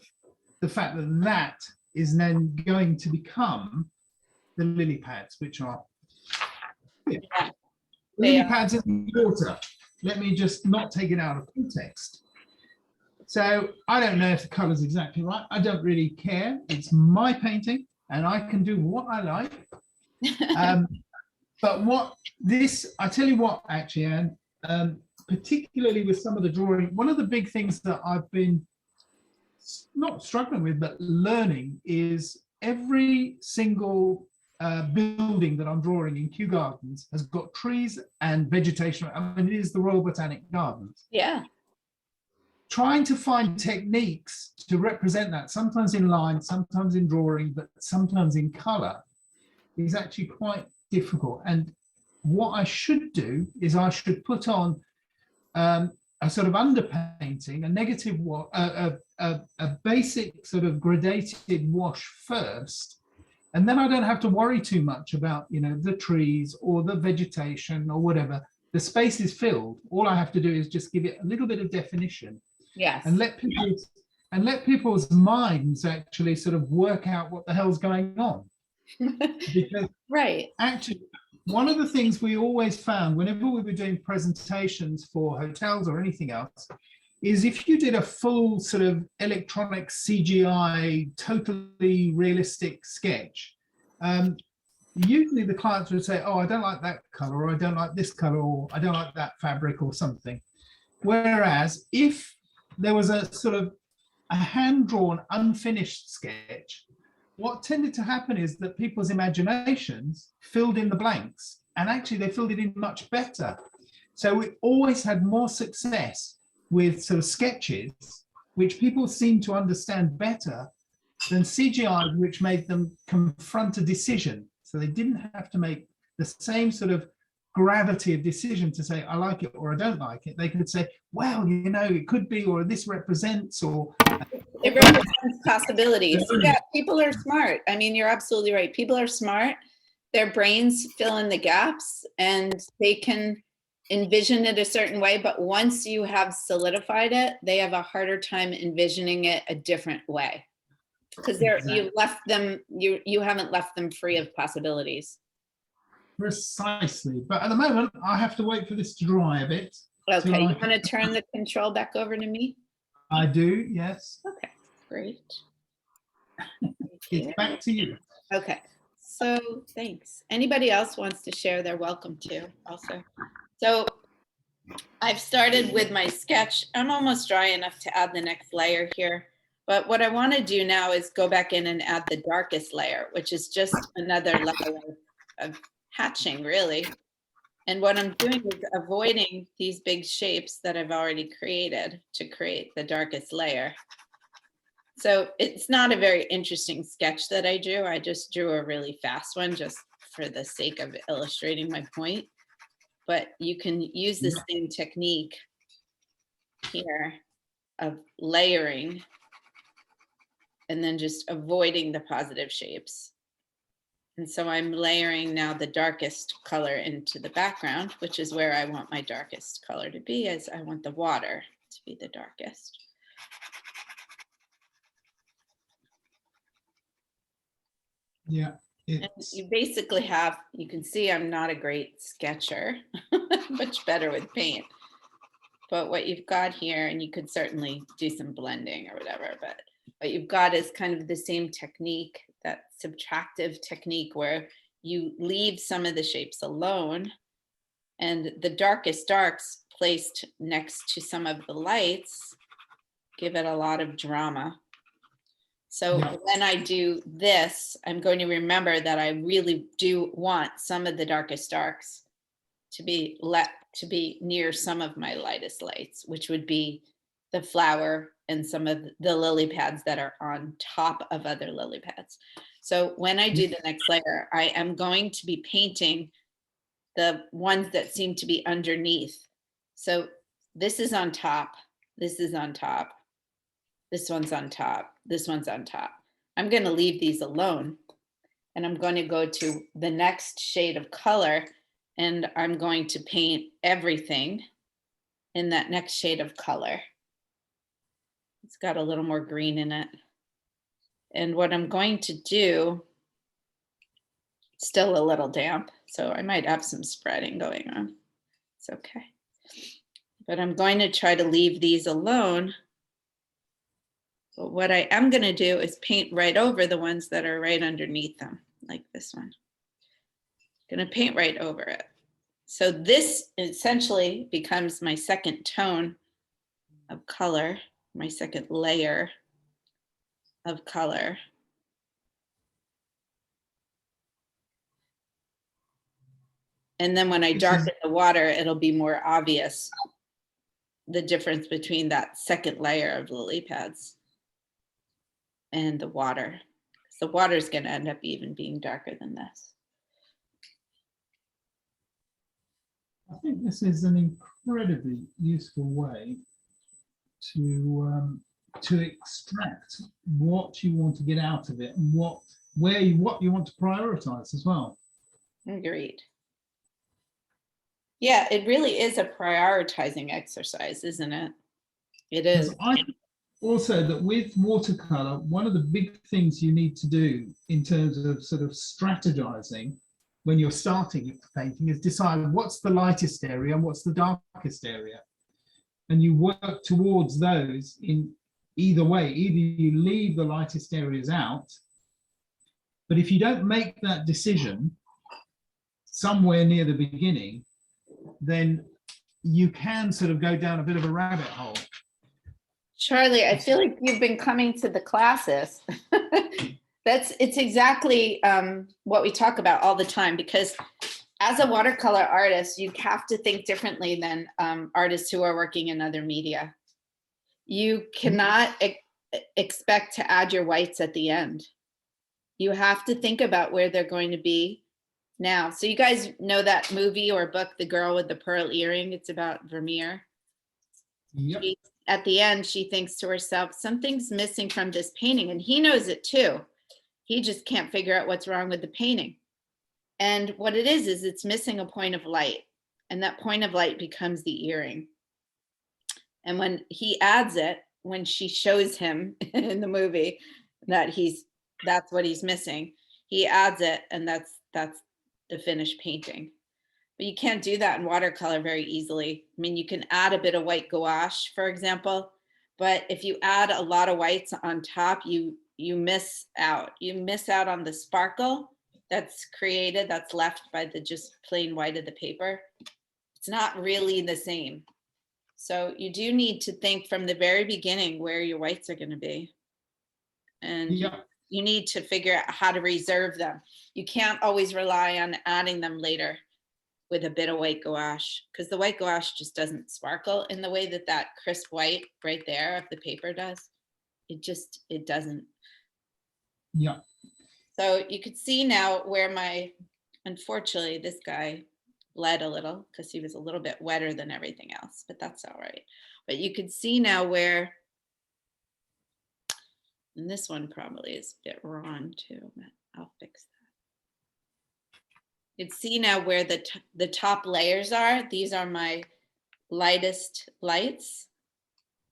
the fact that that is then going to become the lily pads, which are lily pads in water. Let me just not take it out of context. So I don't know if the color is exactly right. I don't really care. It's my painting and I can do what I like. But I tell you what, actually, Anne, particularly with some of the drawing, one of the big things that I've been not struggling with, but learning, is every single building that I'm drawing in Kew Gardens has got trees and vegetation. I mean, it is the Royal Botanic Gardens. Yeah. Trying to find techniques to represent that, sometimes in line, sometimes in drawing, but sometimes in color, is actually quite difficult. And what I should do is I should put on a sort of underpainting, a negative, a basic sort of gradated wash first, and then I don't have to worry too much about, the trees or the vegetation or whatever. The space is filled. All I have to do is just give it a little bit of definition. Yes. And let people's minds actually sort of work out what the hell's going on. Because right. Actually, one of the things we always found whenever we were doing presentations for hotels or anything else is if you did a full sort of electronic CGI, totally realistic sketch, usually the clients would say, oh, I don't like that color, or I don't like this color, or I don't like that fabric or something. Whereas if there was a sort of a hand-drawn, unfinished sketch, what tended to happen is that people's imaginations filled in the blanks, and actually they filled it in much better. So we always had more success with sort of sketches, which people seem to understand better than CGI, which made them confront a decision. So they didn't have to make the same sort of gravity of decision to say, I like it or I don't like it. They could say, well, you know, it could be, or this represents, or it represents possibilities. Yeah, people are smart. I mean, you're absolutely right. People are smart. Their brains fill in the gaps and they can envision it a certain way. But once you have solidified it, they have a harder time envisioning it a different way. Because you left them, you haven't left them free of possibilities. Precisely. But at the moment, I have to wait for this to dry a bit. Okay, So you want to turn the control back over to me? I do, yes. Okay, great. It's back to you. Okay, so thanks. Anybody else wants to share, they're welcome to also. So I've started with my sketch. I'm almost dry enough to add the next layer here. But what I want to do now is go back in and add the darkest layer, which is just another level of hatching, really. And what I'm doing is avoiding these big shapes that I've already created to create the darkest layer. So it's not a very interesting sketch that I drew. I just drew a really fast one just for the sake of illustrating my point. But you can use the same technique here of layering and then just avoiding the positive shapes. And so I'm layering now the darkest color into the background, which is where I want my darkest color to be, as I want the water to be the darkest. Yeah. And you basically have, you can see I'm not a great sketcher, much better with paint. But what you've got here, and you could certainly do some blending or whatever, but what you've got is kind of the same technique, that subtractive technique where you leave some of the shapes alone, and the darkest darks placed next to some of the lights give it a lot of drama. So when I do this, I'm going to remember that I really do want some of the darkest darks to be near some of my lightest lights, which would be the flower and some of the lily pads that are on top of other lily pads. So when I do the next layer, I am going to be painting the ones that seem to be underneath. So this is on top, this is on top, this one's on top, this one's on top. I'm going to leave these alone, and I'm going to go to the next shade of color, and I'm going to paint everything in that next shade of color. It's got a little more green in it. And what I'm going to do, still a little damp, so I might have some spreading going on. It's okay. But I'm going to try to leave these alone. But what I am going to do is paint right over the ones that are right underneath them, like this one. I'm going to paint right over it. So this essentially becomes my second tone of color, my second layer of color. And then when I darken the water, it'll be more obvious the difference between that second layer of lily pads and the water. So the water is going to end up even being darker than this. I think this is an incredibly useful way to extract what you want to get out of it and what you want to prioritize as well. Agreed. Yeah, it really is a prioritizing exercise, isn't it? It is. I think also that with watercolor, one of the big things you need to do in terms of sort of strategizing when you're starting painting is decide what's the lightest area and what's the darkest area. And you work towards those in either way. Either you leave the lightest areas out, but if you don't make that decision, somewhere near the beginning, then you can sort of go down a bit of a rabbit hole. Charlie, I feel like you've been coming to the classes. It's exactly what we talk about all the time, because as a watercolor artist, you have to think differently than artists who are working in other media. You cannot expect to add your whites at the end. You have to think about where they're going to be now. So you guys know that movie or book, The Girl with the Pearl Earring? It's about Vermeer. Yep. At the end, she thinks to herself, something's missing from this painting. And he knows it too. He just can't figure out what's wrong with the painting. And what it is it's missing a point of light. And that point of light becomes the earring. And when he adds it, when she shows him in the movie that that's what he's missing, he adds it, and that's the finished painting. But you can't do that in watercolor very easily. I mean, you can add a bit of white gouache, for example, but if you add a lot of whites on top, you miss out. You miss out on the sparkle that's created, that's left by the just plain white of the paper. It's not really the same. So you do need to think from the very beginning where your whites are going to be. And you need to figure out how to reserve them. You can't always rely on adding them later with a bit of white gouache, because the white gouache just doesn't sparkle in the way that crisp white right there of the paper does. It doesn't. Yeah. So you could see now where unfortunately, this guy bled a little because he was a little bit wetter than everything else, but that's all right. But you could see now where, and this one probably is a bit raw too, but I'll fix that. You can see now where the top layers are. These are my lightest lights.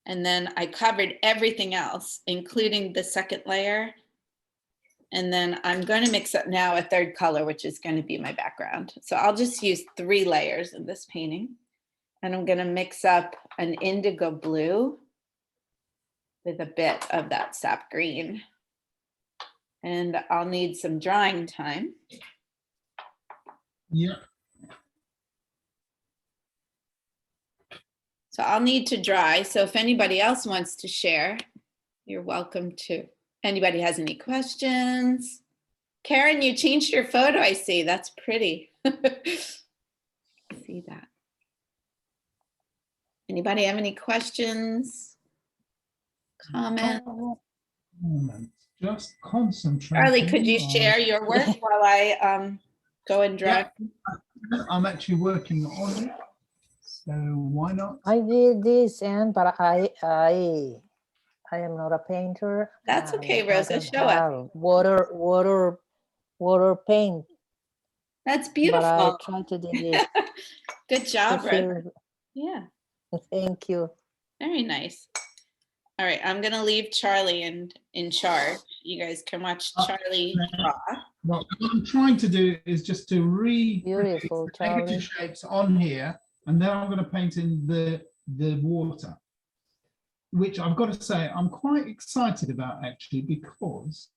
And then I covered everything else, including the second layer. And then I'm going to mix up now a third color, which is going to be my background. So I'll just use 3 layers in this painting. And I'm going to mix up an indigo blue with a bit of that sap green. And I'll need some drying time. Yeah. So I'll need to dry. So if anybody else wants to share, you're welcome to. Anybody has any questions? Karen, you changed your photo, I see. That's pretty. See that. Anybody have any questions? Comments? Just concentrate. Charlie, could you share your work while I go and dry? Yeah, I'm actually working on it, so why not? I did this, but I am not a painter. That's okay, Rosa. Show us. Water paint. That's beautiful. But I try to do it. Good job, Rosa. Yeah. Thank you. Very nice. All right, I'm gonna leave Charlie in charge. You guys can watch Charlie draw. What I'm trying to do is just to Beautiful, Charlie. negative shapes on here, and then I'm going to paint in the water, which I've got to say I'm quite excited about actually, because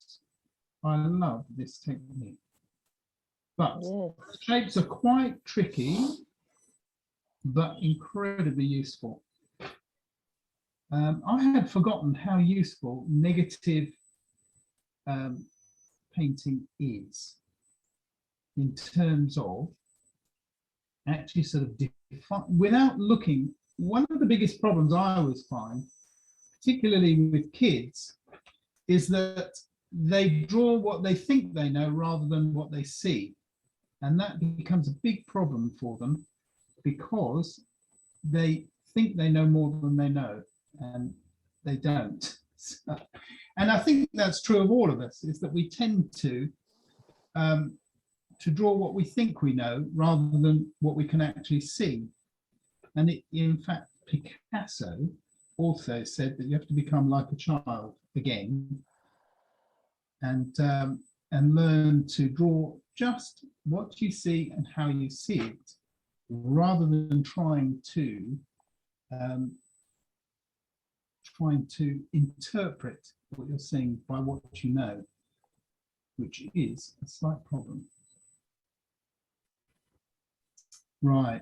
I love this technique. But the shapes are quite tricky, but incredibly useful. I had forgotten how useful negative painting is in terms of actually sort of without looking. One of the biggest problems I always find, particularly with kids, is that they draw what they think they know rather than what they see. And that becomes a big problem for them, because they think they know more than they know, and they don't. So, and I think that's true of all of us, is that we tend to draw what we think we know rather than what we can actually see. And in fact, Picasso also said that you have to become like a child again, and learn to draw just what you see and how you see it, rather than trying to interpret what you're seeing by what you know, which is a slight problem. Right.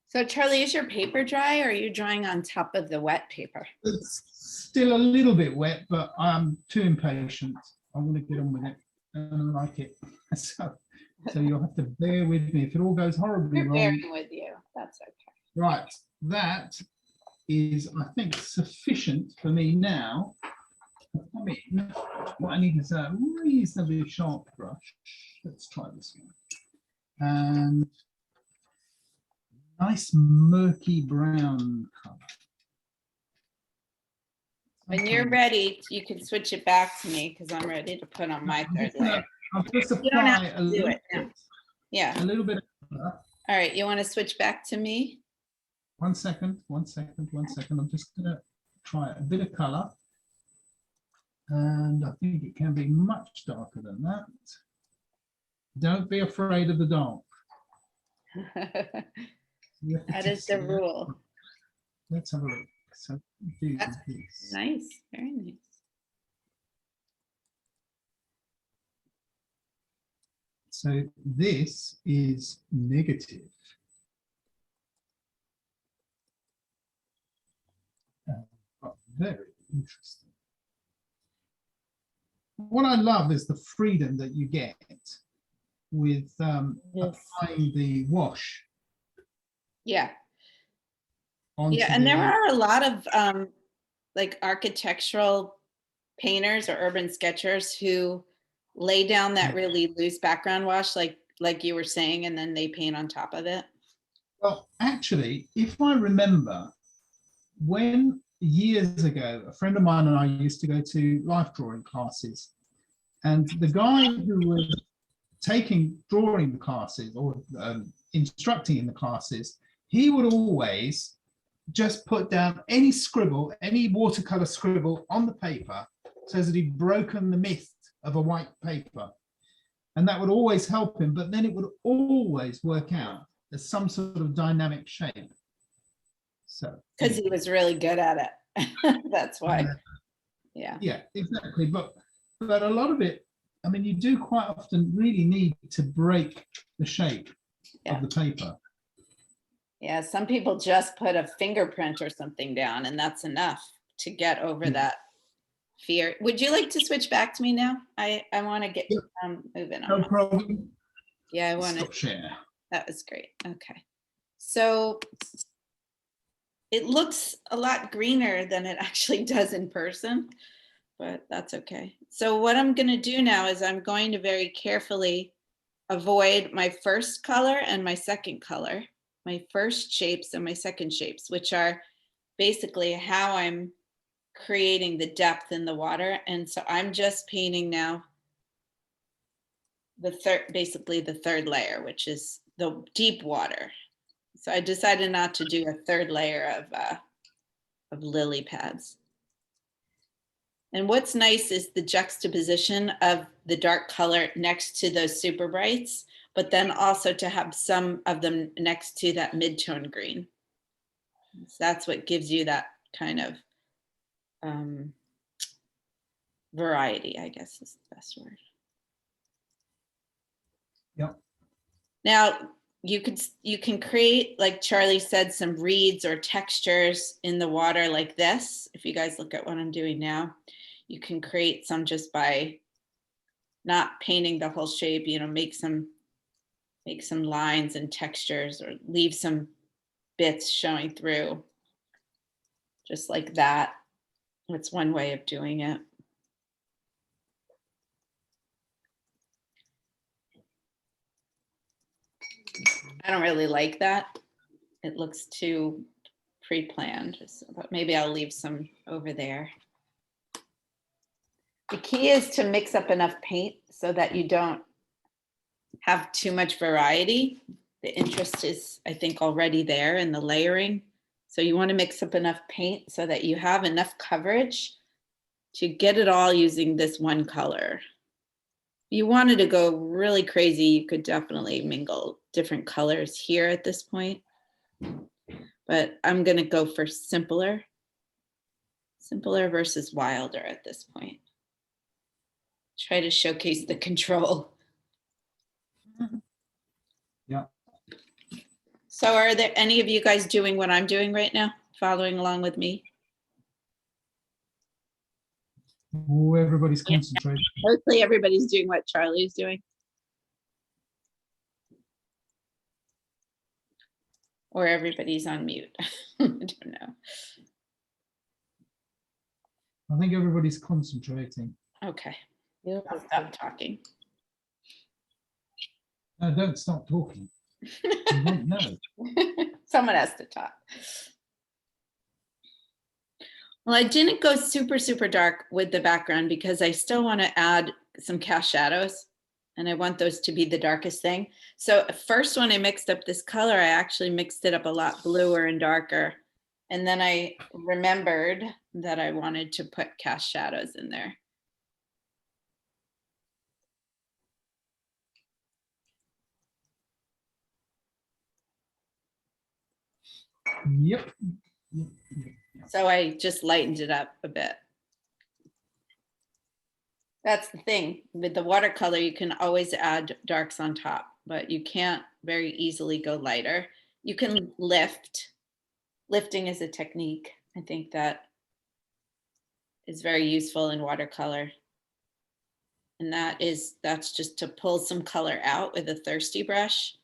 So Charlie, is your paper dry or are you drawing on top of the wet paper? It's still a little bit wet, but I'm too impatient. I want to get on with it and I like it. So you'll have to bear with me if it all goes horribly We're wrong. bearing with you. That's okay. Right, that is, I think, sufficient for me now. I mean, what I need is a reasonably sharp brush. Let's try this one. And nice murky brown color. When you're ready, you can switch it back to me because I'm ready to put on my third layer. I'll just You don't have apply to a do little it now. bit, Yeah. a little bit of color. All right. You want to switch back to me? 1 second, 1 second, 1 second. I'm just going to try a bit of color. And I think it can be much darker than that. Don't be afraid of the dark. You have to That is test the it. rule. Let's have a look. So do That's this. Nice. Very nice. So this is negative. Very interesting. What I love is the freedom that you get with Yes. applying the wash. Yeah. Onto Yeah. And there the- are a lot of like architectural painters or urban sketchers who lay down that really loose background wash, like you were saying, and then they paint on top of it. Well, actually, if I remember, when years ago, a friend of mine and I used to go to life drawing classes, and the guy who was drawing the classes or instructing in the classes, he would always just put down any scribble, any watercolor scribble on the paper, so that he'd broken the myth of a white paper. And that would always help him, but then it would always work out as some sort of dynamic shape. So Because he was really good at it. That's why. Yeah. yeah, exactly. But a lot of it, I mean, you do quite often really need to break the shape Yeah. of the paper. Yeah. Some people just put a fingerprint or something down, and that's enough to get over that fear. Would you like to switch back to me now? I want to get moving on. No problem. Yeah, I want to. Stop share. That was great. Okay. So it looks a lot greener than it actually does in person, but that's okay. So what I'm going to do now is I'm going to very carefully avoid my first color and my second color, my first shapes and my second shapes, which are basically how I'm creating the depth in the water. And so I'm just painting now basically the third layer, which is the deep water. So I decided not to do a third layer of lily pads. And what's nice is the juxtaposition of the dark color next to those super brights, but then also to have some of them next to that mid-tone green. So that's what gives you that kind of variety, I guess is the best word. Yep. Now, you can create, like Charlie said, some reeds or textures in the water like this. If you guys look at what I'm doing now, you can create some just by not painting the whole shape, make some lines and textures, or leave some bits showing through, just like that. That's one way of doing it. I don't really like that. It looks too pre-planned, but maybe I'll leave some over there. The key is to mix up enough paint so that you don't have too much variety. The interest is, I think, already there in the layering. So you want to mix up enough paint so that you have enough coverage to get it all using this one color. If you wanted to go really crazy, you could definitely mingle different colors here at this point. But I'm going to go for simpler versus wilder at this point. Try to showcase the control. So are there any of you guys doing what I'm doing right now? Following along with me? Oh, everybody's concentrating. Mostly everybody's doing what Charlie's doing. Or everybody's on mute. I don't know. I think everybody's concentrating. Okay, You I'll stop talking. No, don't stop talking. You won't know. Someone has to talk. Well, I didn't go super, super dark with the background because I still want to add some cast shadows and I want those to be the darkest thing. So first when I mixed up this color, I actually mixed it up a lot bluer and darker. And then I remembered that I wanted to put cast shadows in there. Yep. So I just lightened it up a bit. That's the thing with the watercolor, you can always add darks on top, but you can't very easily go lighter. You can lift. Lifting is a technique. I think that is very useful in watercolor. And that's just to pull some color out with a thirsty brush.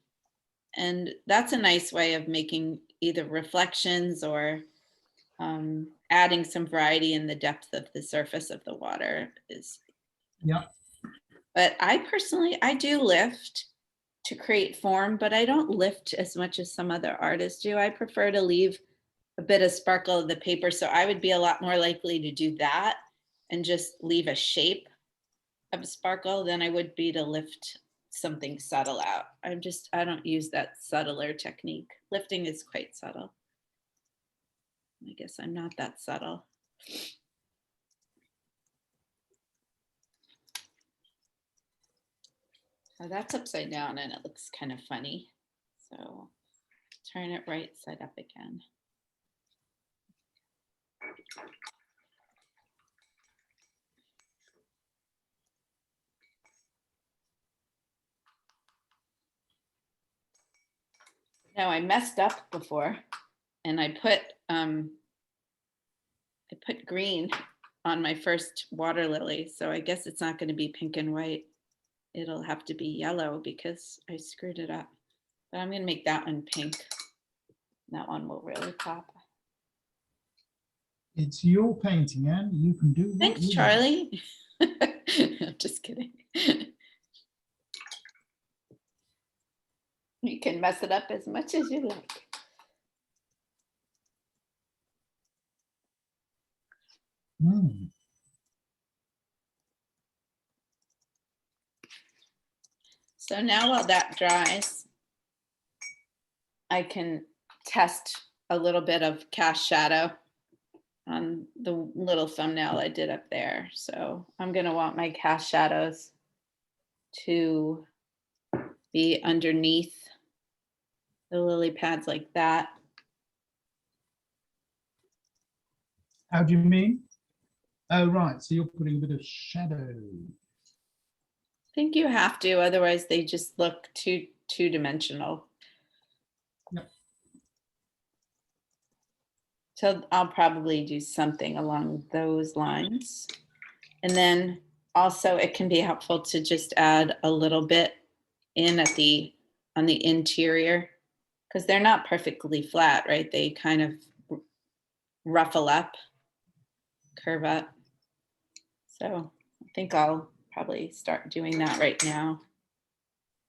And that's a nice way of making either reflections or adding some variety in the depth of the surface of the water is. Yeah. But I personally, I do lift to create form, but I don't lift as much as some other artists do. I prefer to leave a bit of sparkle of the paper. So I would be a lot more likely to do that and just leave a shape of sparkle than I would be to lift something subtle out. I don't use that subtler technique. Lifting is quite subtle. I guess I'm not that subtle. So that's upside down and it looks kind of funny. So turn it right side up again. Now I messed up before and I put green on my first water lily. So I guess it's not going to be pink and white. It'll have to be yellow because I screwed it up. But I'm going to make that one pink. That one will really pop. It's your painting, Anne. You can do. Thanks, Charlie. I'm just kidding. You can mess it up as much as you like. Mm. So now while that dries, I can test a little bit of cast shadow on the little thumbnail I did up there. So I'm going to want my cast shadows to be underneath the lily pads like that. How do you mean? Oh, right. So you're putting a bit of shadow. I think you have to, otherwise they just look too two-dimensional. Yep. So I'll probably do something along those lines. And then also it can be helpful to just add a little bit in on the interior, because they're not perfectly flat, right? They kind of ruffle up, curve up. So I think I'll probably start doing that right now.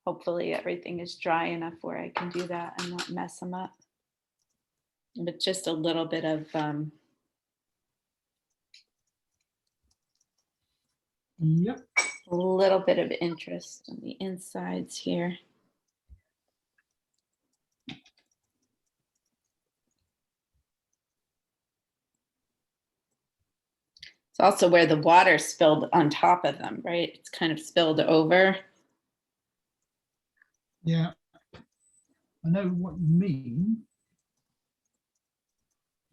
Hopefully everything is dry enough where I can do that and not mess them up. But just a little bit of Yep. a little bit of interest on the insides here. It's also where the water spilled on top of them, right? It's kind of spilled over. Yeah. I know what you mean.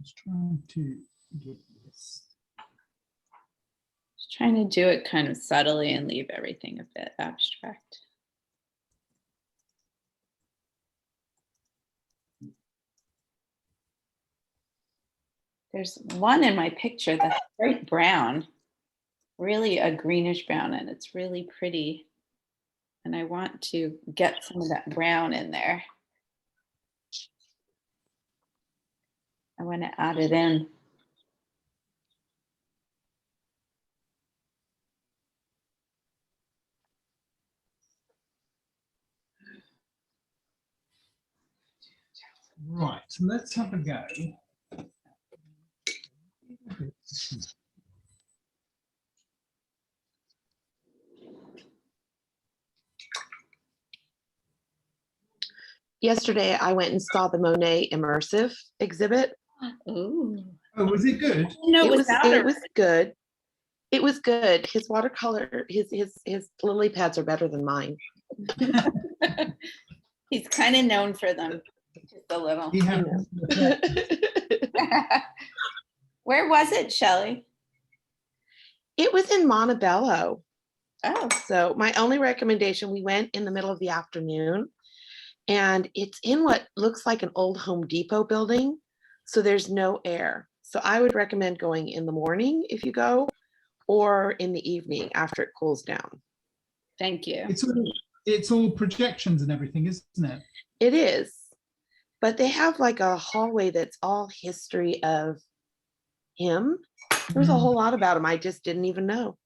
Just trying to get this. Just trying to do it kind of subtly and leave everything a bit abstract. There's one in my picture that's bright brown, really a greenish brown, and it's really pretty. And I want to get some of that brown in there. I want to add it in. Right, let's have a go. Yesterday, I went and saw the Monet Immersive exhibit. Ooh. Oh, was it good? No, It was out it was good. It was good. His watercolor, his lily pads are better than mine. He's kind of known for them, just a little. He had Where was it, Shelley? It was in Montebello. Oh, So my only recommendation, we went in the middle of the afternoon, and it's in what looks like an old Home Depot building. So there's no air. So I would recommend going in the morning if you go, or in the evening after it cools down. thank you. It's all projections and everything, isn't it? It is, but they have like a hallway that's all history of him. There's a whole lot about him I just didn't even know.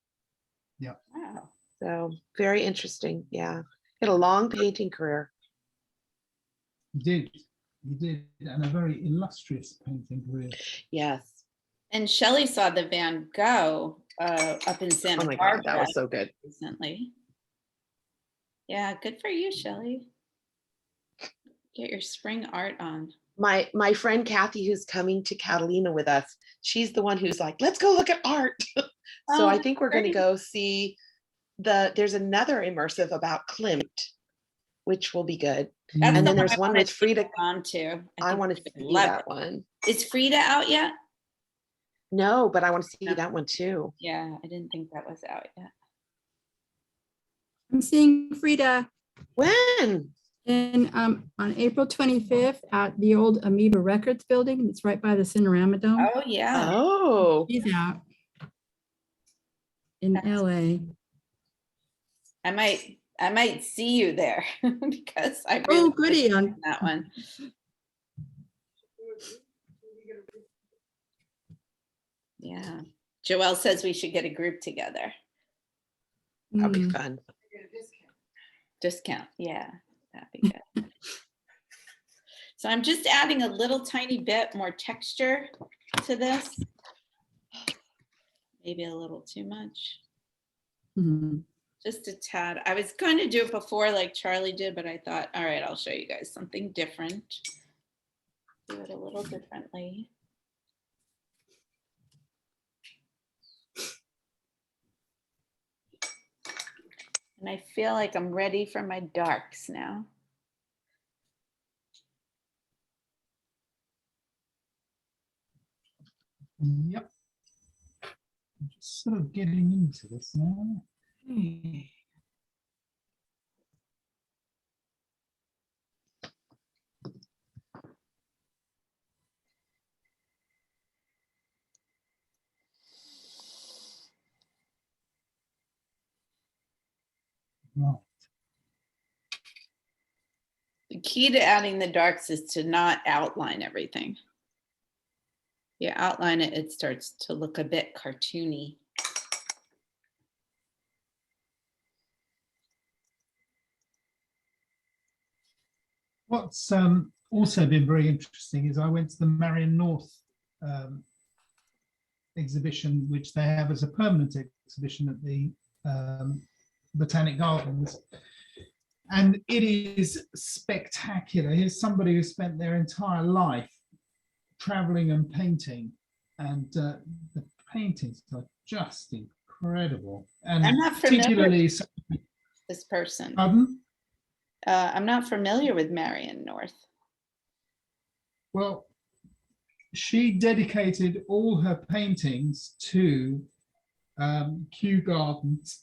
Wow. So very interesting. Yeah. He had a long painting career. He did, and a very illustrious painting career. Yes. And Shelley saw the Van Gogh up in Santa Oh my Barbara God, that was so good. recently. Yeah, good for you, Shelley. Get your spring art on. My friend Kathy, who's coming to Catalina with us, she's the one who's like, let's go look at art. So Oh, I think we're going to great. go see there's another immersive about Klimt, which will be good. That's And the then there's I one wanna with Frida. take on to. I want to think see you'd love that it. one. Is Frida out yet? No, but I want to see No. that one too. Yeah, I didn't think that was out yet. I'm seeing Frida When? on April 25th at the old Amoeba Records building. It's right by the Cinerama Dome. Oh, yeah. Oh, She's out in LA. I might see you there because I Oh, really goody. like that one. Yeah. Joelle says we should get a group together. that'll be Mm. fun. Discount. Yeah, that'd be good. So I'm just adding a little tiny bit more texture to this. Maybe a little too much. Mhm. Just a tad. I was going to do it before like Charlie did, but I thought, all right, I'll show you guys something different. Do it a little differently. And I feel like I'm ready for my darks now. Yep. I'm just sort of getting into this now. Right. The key to adding the darks is to not outline everything. You outline it, it starts to look a bit cartoony. What's also been very interesting is I went to the Marion North exhibition, which they have as a permanent exhibition at the Botanic Gardens. And it is spectacular. Here's somebody who spent their entire life traveling and painting, and the paintings are just incredible. And I'm not familiar particularly, with this person. pardon? I'm not familiar with Marion North. Well, she dedicated all her paintings to Kew Gardens,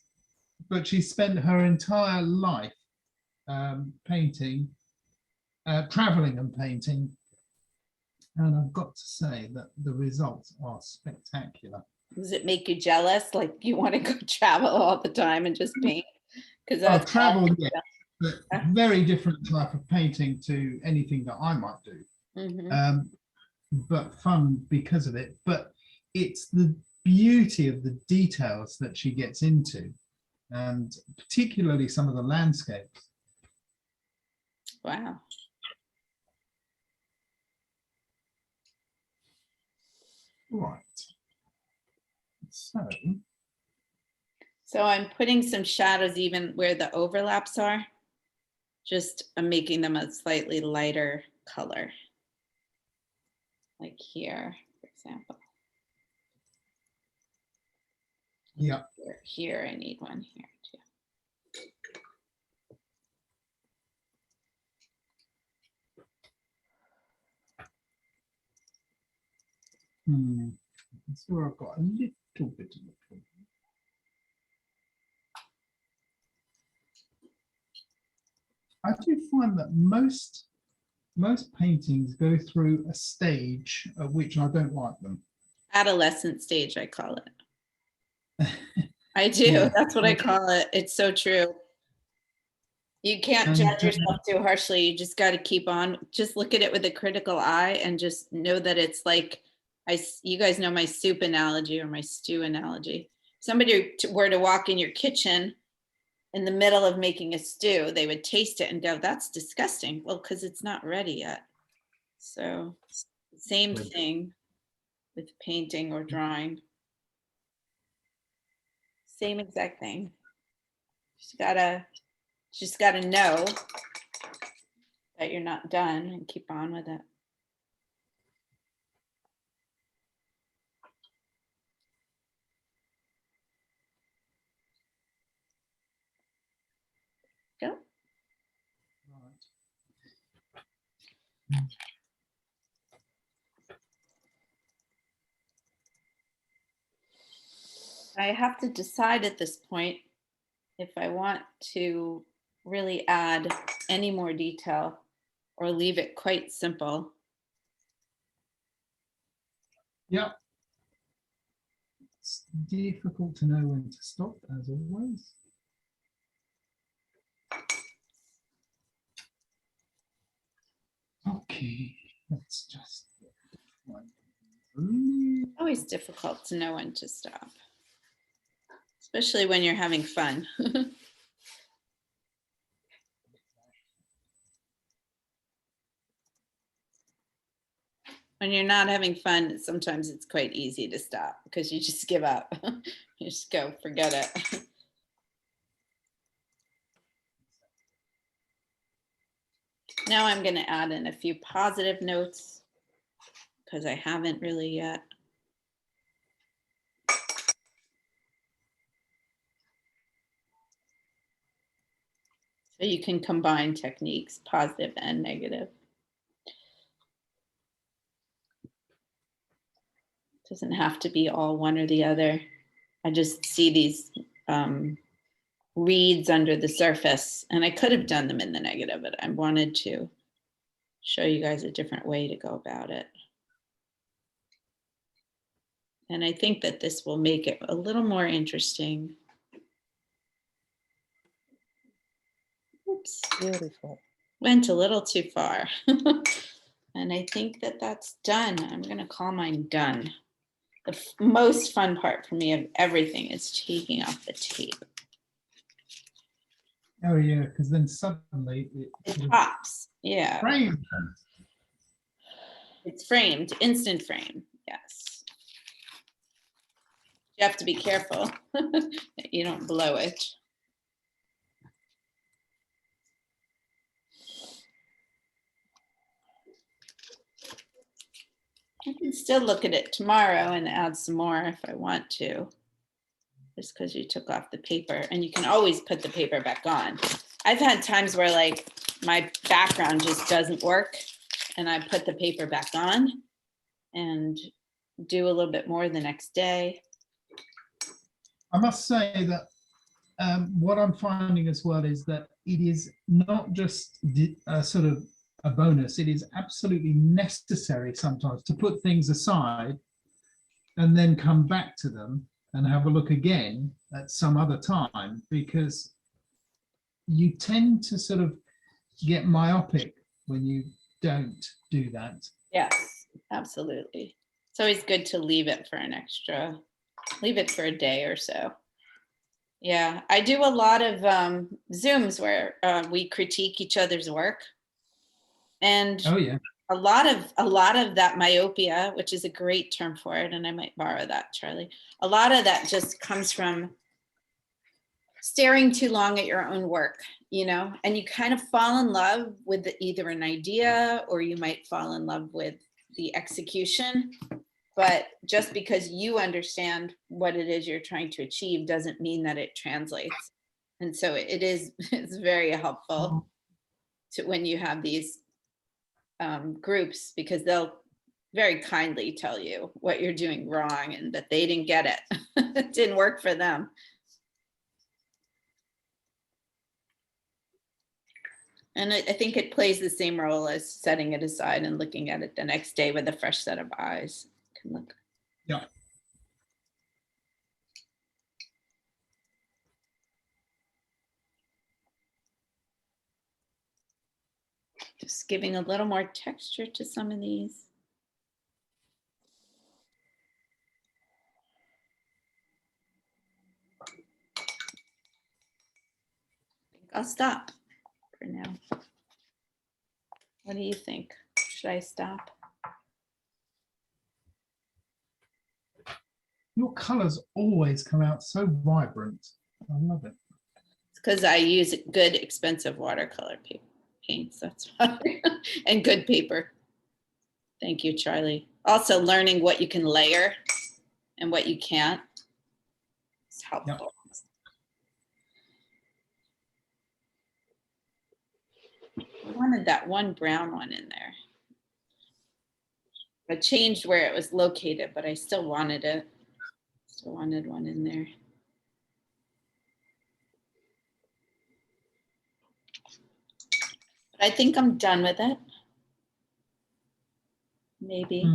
but she spent her entire life painting, traveling and painting. And I've got to say that the results are spectacular. Does it make you jealous? Like you want to go travel all the time and just paint? Because I've that's traveled, yeah, but very different type of painting to anything that I might do. But fun because of it. But it's the beauty of the details that she gets into, and particularly some of the landscapes. Wow. Right. So I'm putting some shadows even where the overlaps are. Just I'm making them a slightly lighter color. Like here, for example. Yeah. Here, I need one here too. So I've got a little bit of it. I do find that most paintings go through a stage at which I don't like them. Adolescent stage, I call it. I do. Yeah. That's what I call it. It's so true. You can't judge yourself too harshly. You just got to keep on. Just look at it with a critical eye and just know that it's like, you guys know my soup analogy or my stew analogy. Somebody were to walk in your kitchen in the middle of making a stew, they would taste it and go, that's disgusting. Well, because it's not ready yet. So same thing with painting or drawing. Same exact thing. Just gotta know that you're not done and keep on with it. Go. I have to decide at this point if I want to really add any more detail or leave it quite simple. Yeah. It's difficult to know when to stop, as always. Okay, let's just. Always difficult to know when to stop, especially when you're having fun. When you're not having fun, sometimes it's quite easy to stop because you just give up. You just go, forget it. Now I'm going to add in a few positive notes because I haven't really yet. So you can combine techniques, positive and negative. Doesn't have to be all one or the other. I just see these reeds under the surface, and I could have done them in the negative, but I wanted to show you guys a different way to go about it. And I think that this will make it a little more interesting. Oops. Beautiful. Went a little too far. And I think that that's done. I'm going to call mine done. The most fun part for me of everything is taking off the tape. Oh yeah, because then suddenly it pops. Yeah. framed. It's framed, instant frame. Yes. You have to be careful that you don't blow it. I can still look at it tomorrow and add some more if I want to, just because you took off the paper, and you can always put the paper back on. I've had times where like my background just doesn't work and I put the paper back on and do a little bit more the next day. I must say that what I'm finding as well is that it is not just sort of a bonus. It is absolutely necessary sometimes to put things aside and then come back to them and have a look again at some other time, because you tend to sort of get myopic when you don't do that. Yes, absolutely. It's always good to leave it for a day or so. Yeah, I do a lot of Zooms where we critique each other's work. And Oh yeah. a lot of that myopia, which is a great term for it, and I might borrow that, Charlie. A lot of that just comes from staring too long at your own work, you know, and you kind of fall in love with either an idea, or you might fall in love with the execution. But just because you understand what it is you're trying to achieve doesn't mean that it translates. And so it's very helpful to when you have these groups, because they'll very kindly tell you what you're doing wrong and that they didn't get it. It didn't work for them. And I think it plays the same role as setting it aside and looking at it the next day with a fresh set of eyes. Can look. Yeah. Just giving a little more texture to some of these. I'll stop for now. What do you think? Should I stop? Your colors always come out so vibrant. I love it. It's because I use good, expensive watercolor paints. That's why. And good paper. Thank you, Charlie. Also, learning what you can layer and what you can't is helpful. Yep. I wanted that one brown one in there. I changed where it was located, but I still wanted it. Still wanted one in there. But I think I'm done with it. Maybe.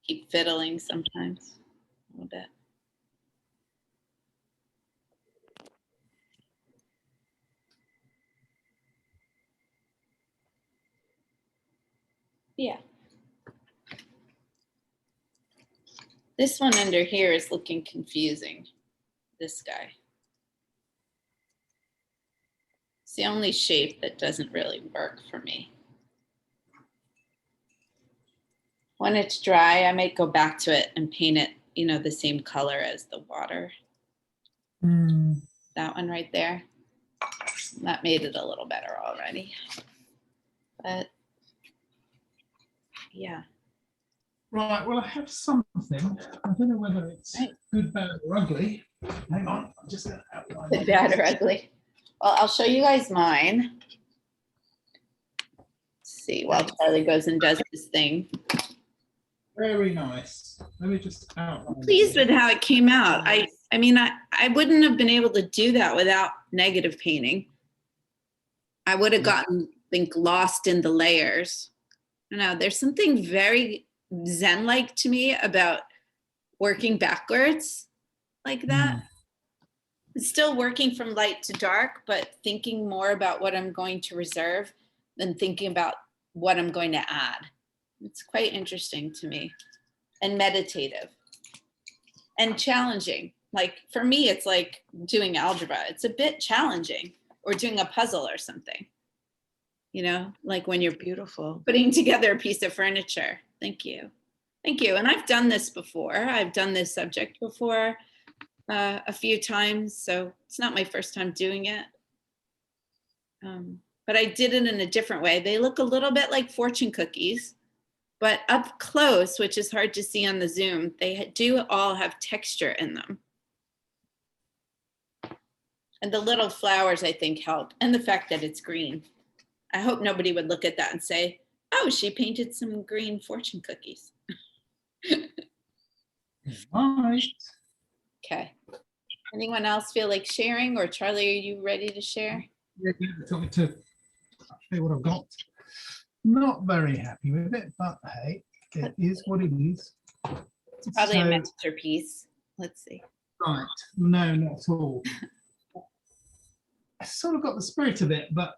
Keep fiddling sometimes a little bit. Yeah. This one under here is looking confusing. This guy. It's the only shape that doesn't really work for me. When it's dry, I might go back to it and paint it, you know, the same color as the water. That one right there. That made it a little better already. But yeah. Right, well, I have something. I don't know whether it's good, bad, or ugly. Hang on, I'm just going to outline Good, bad, or ugly. Well, I'll show you guys mine. Let's see, while Charlie goes and does his thing. Very nice. Let me just outline. I'm pleased with how it came out. I mean, I wouldn't have been able to do that without negative painting. I would have gotten, I think, lost in the layers. I don't know, there's something very Zen-like to me about working backwards like that. It's still working from light to dark, but thinking more about what I'm going to reserve than thinking about what I'm going to add. It's quite interesting to me and meditative and challenging. Like for me, it's like doing algebra. It's a bit challenging, or doing a puzzle or something. You know, like when you're Beautiful. putting together a piece of furniture. Thank you. Thank you. And I've done this before. I've done this subject before a few times. So it's not my first time doing it. But I did it in a different way. They look a little bit like fortune cookies, but up close, which is hard to see on the Zoom, they do all have texture in them. And the little flowers, I think, help. And the fact that it's green. I hope nobody would look at that and say, oh, she painted some green fortune cookies. Right. Okay. Anyone else feel like sharing? Or Charlie, are you ready to share? Yeah, tell me to show you what I've got. not very happy with it, but hey, it is what it is. It's probably a So- masterpiece. Let's see. Right, no, not at all. I sort of got the spirit of it, but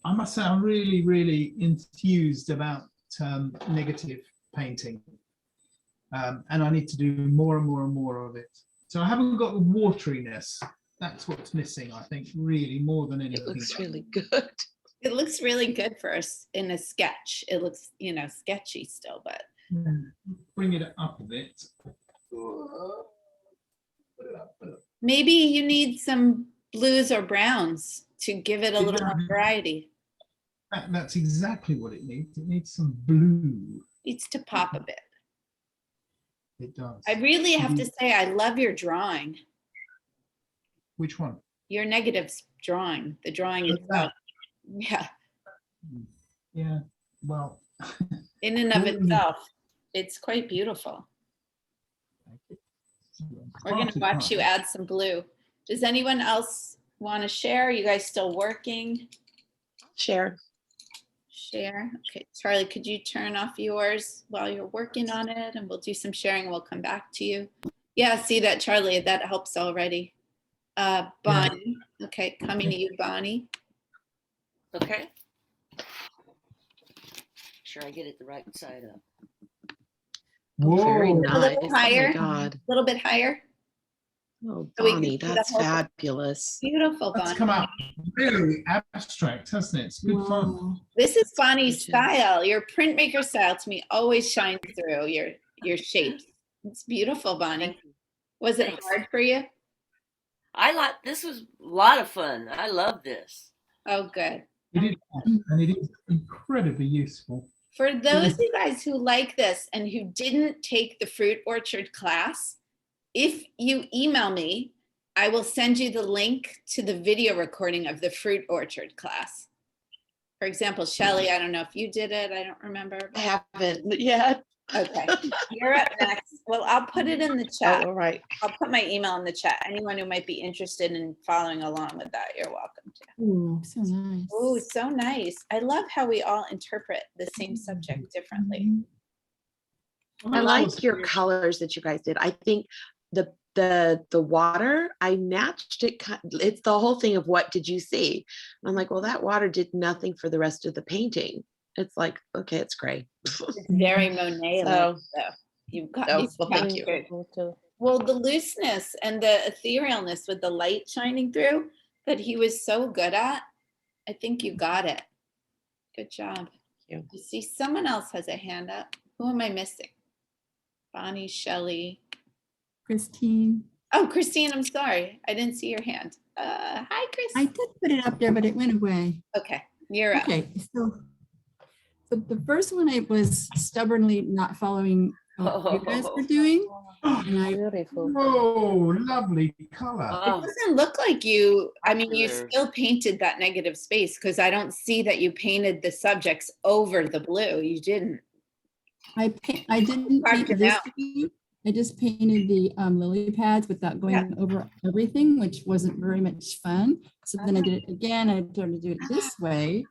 I must say I'm really, really enthused about negative painting. And I need to do more and more and more of it. So I haven't got the wateriness. That's what's missing, I think, really more than anything. It looks really good. It looks really good for us in a sketch. It looks, sketchy still, but Bring it up a bit. maybe you need some blues or browns to give it a little more variety. That's exactly what it needs. It needs some blue. Needs to pop a bit. It does. I really have to say, I love your drawing. Which one? Your negatives drawing, the drawing itself. Yeah, Yeah, well. in and of itself, it's quite beautiful. We're going to watch you add some blue. Does anyone else want to share? Are you guys still working? Share. Share. Okay, Charlie, could you turn off yours while you're working on it, and we'll do some sharing and we'll come back to you. Yeah, see that, Charlie, that helps already. Bonnie, okay, coming to you, Bonnie. Okay. Sure, I get it the right side up. Oh, very Whoa. A little nice. higher. Oh my God. A little bit higher. Oh, So we can Bonnie, see the that's whole- fabulous. Beautiful, That's Bonnie. come out very abstract, hasn't it? It's good fun. Wow. This is Bonnie's Gorgeous. style. Your printmaker style to me always shines through your shapes. It's beautiful, Bonnie. Thank you. Was it Thanks. hard for you? This was a lot of fun. I love this. Oh, good. It is, and it is incredibly useful. For those of you guys who like this and who didn't take the fruit orchard class, if you email me, I will send you the link to the video recording of the fruit orchard class. For example, Shelley, I don't know if you did it. I don't remember. I haven't yet. Okay, you're up next. Well, I'll put it in the Oh, chat. all right. I'll put my email in the chat. Anyone who might be interested in following along with that, you're welcome to. Ooh, so nice. Oh, it's so nice. I love how we all interpret the same subject differently. I like your colors that you guys did. I think the water, I matched it. It's the whole thing of what did you see? And I'm like, well, that water did nothing for the rest of the painting. It's like, okay, it's gray. It's very Monet. So- You've got Oh, you've well, thank you. captured- Beautiful too. Well, the looseness and the etherealness with the light shining through that he was so good at. I think you got it. Good job. you. You see, someone else has a hand up. Who am I missing? Bonnie, Shelley. Christine. Oh, Christine, I'm sorry. I didn't see your hand. Hi, Chris. I did put it up there, but it went away. Okay, you're up. Okay, so the first one I was stubbornly not following what you guys were doing. And I, Beautiful. Whoa, lovely color. It Oh, doesn't look like you, I mean, you Popular. still painted that negative space because I don't see that you painted the subjects over the blue. You didn't. I didn't Carved paint it this out. one. I just painted the lily pads without going over everything, which wasn't very much fun. So then I did it again. I tried to do it this way.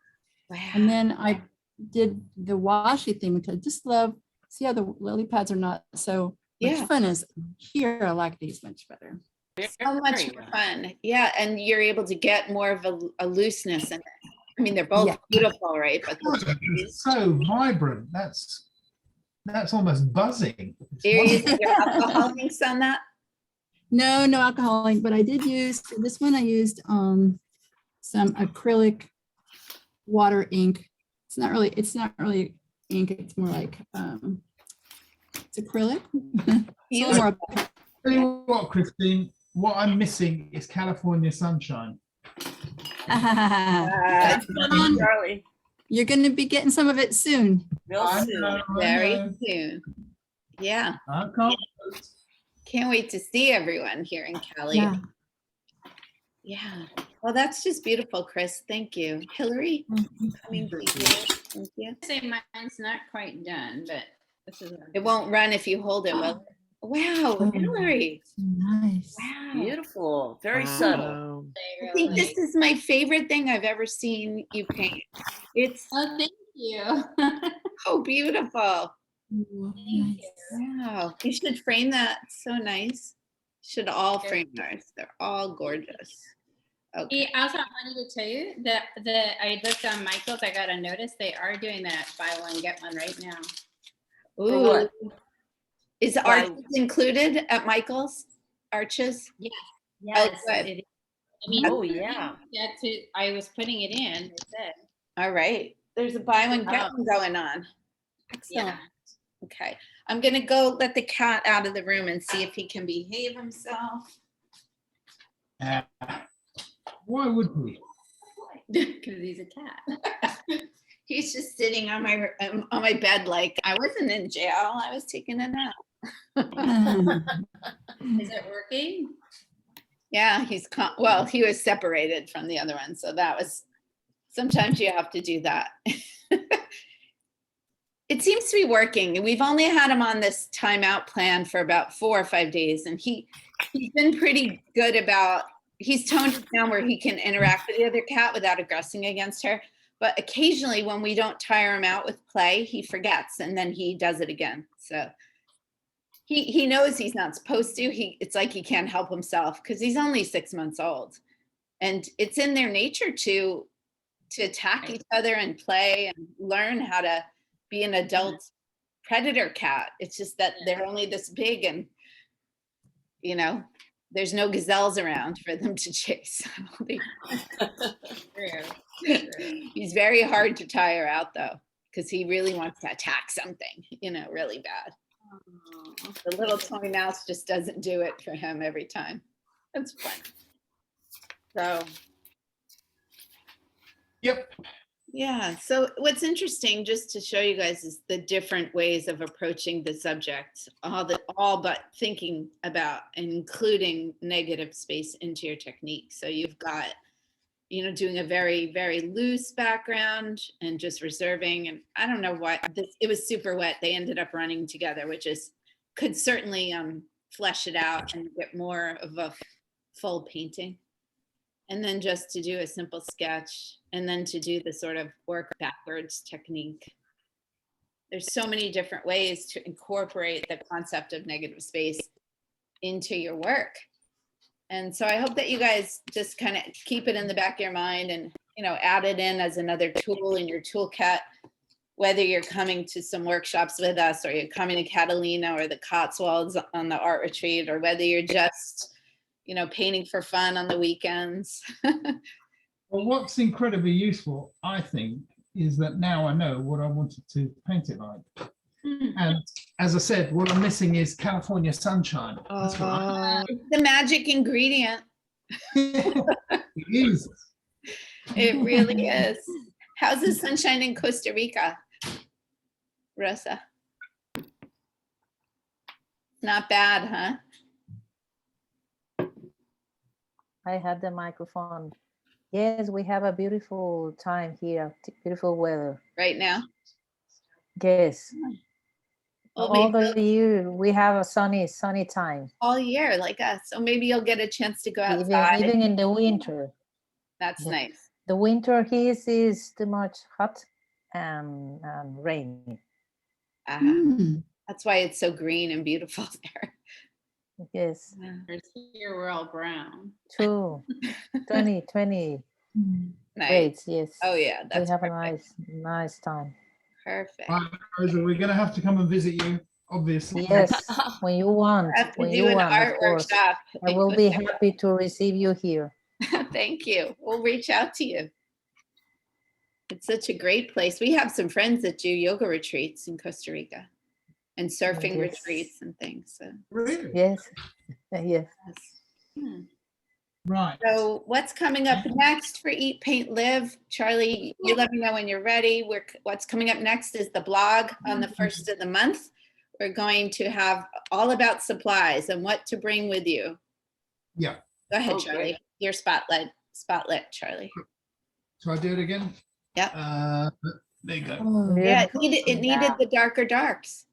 And then I did the washi thing, which I just love. See how the lily pads are not so Yeah. much fun as here. I like these much better. So much very more nice. fun. Yeah, and you're able to get more of a looseness in it. I mean, they're both Yeah. beautiful, right? But It's so vibrant. That's almost buzzing. It's you're using wonderful. your alcohol inks on that? No alcohol ink, but I did use, for this one I used some acrylic water ink. It's not really ink, it's more like it's acrylic. It's a little more- Tell you what, Christine, what I'm missing is California sunshine. That's funny, Charlie. You're gonna be getting some of it soon. real I soon. know, I Very know. soon. Yeah, I can't. can't wait to see everyone here in Cali. Yeah. Yeah. Well, that's just beautiful, Chris. Thank you. Hillary, coming to you. Thank you. Say mine's not quite done, but this is. It won't run if you hold it, will it? Wow, Oh. Hillary. So nice. Wow. Beautiful. Very subtle. Wow. I think this is my favorite thing I've ever seen you paint. It's Oh, thank you. Oh, beautiful. Nice. Wow. You should frame that. So nice. Should all frame ours. They're all gorgeous. Okay. Also, I wanted to tell you that I looked on Michael's. I got a notice they are doing that buy one get one right now. For what? Is arches included at Michael's? Arches? Yes, good. it is. I mean, Oh, yeah. I was putting it in. They said. All right. There's a buy one get one going on. Excellent. Yeah. Okay. I'm gonna go let the cat out of the room and see if he can behave himself. Why would we? Because he's a cat. He's just sitting on my bed like I wasn't in jail. I was taking a nap. Is it working? Yeah, well, he was separated from the other one, so that was. Sometimes you have to do that. It seems to be working, and we've only had him on this timeout plan for about 4 or 5 days, and he's been pretty good about. He's toned it down where he can interact with the other cat without aggressing against her. But occasionally when we don't tire him out with play, he forgets and then he does it again. So he knows he's not supposed to. It's like he can't help himself because he's only 6 months old. And it's in their nature to attack each other and play and learn how to be an adult predator cat. It's just that they're only this big and, there's no gazelles around for them to chase. True. He's very hard to tire out though, because he really wants to attack something, really bad. The little toy mouse just doesn't do it for him every time. That's fun. So. Yep. Yeah. So what's interesting, just to show you guys, is the different ways of approaching the subject, all but thinking about and including negative space into your technique. So you've got, doing a very, very loose background and just reserving. And I don't know why it was super wet. They ended up running together, which could certainly flesh it out and get more of a full painting. And then just to do a simple sketch, and then to do the sort of work backwards technique. There's so many different ways to incorporate the concept of negative space into your work. And so I hope that you guys just kind of keep it in the back of your mind and, add it in as another tool in your toolkit, whether you're coming to some workshops with us or you're coming to Catalina or the Cotswolds on the art retreat, or whether you're just painting for fun on the weekends. Well, what's incredibly useful, I think, is that now I know what I wanted to paint it like. And as I said, what I'm missing is California sunshine. That's what It's the magic ingredient. it is. It really is. How's the sunshine in Costa Rica, Rosa? Not bad, huh? I had the microphone. Yes, we have a beautiful time here, beautiful weather. Right now? Yes. Well, All the year we have a sunny time. all year like us. So maybe you'll get a chance to go outside. Even in the winter. That's nice. The winter here is too much hot and rainy. That's why it's so green and beautiful there. Yes. Here we're all brown. 20 Nice. grades, yes. Oh yeah, We that's have perfect. a nice time. Perfect. Right, Rosa, we're going to have to come and visit you, obviously. Yes, when you want, I have to when do you an want, art of course. workshop. I will be happy to receive you here. Thank you. We'll reach out to you. It's such a great place. We have some friends that do yoga retreats in Costa Rica and surfing Yes. retreats and things. So. Really? Yes, yes. Right. So what's coming up next for Eat, Paint, Live? Charlie, you let me know when you're ready. What's coming up next is the blog on the first of the month. We're going to have all about supplies and what to bring with you. Yeah. Go ahead, Oh, Charlie. great. Your spotlight, Charlie. So I do it again? Yep. There you go. Oh, Yeah, it Beautiful. needed the darker darks.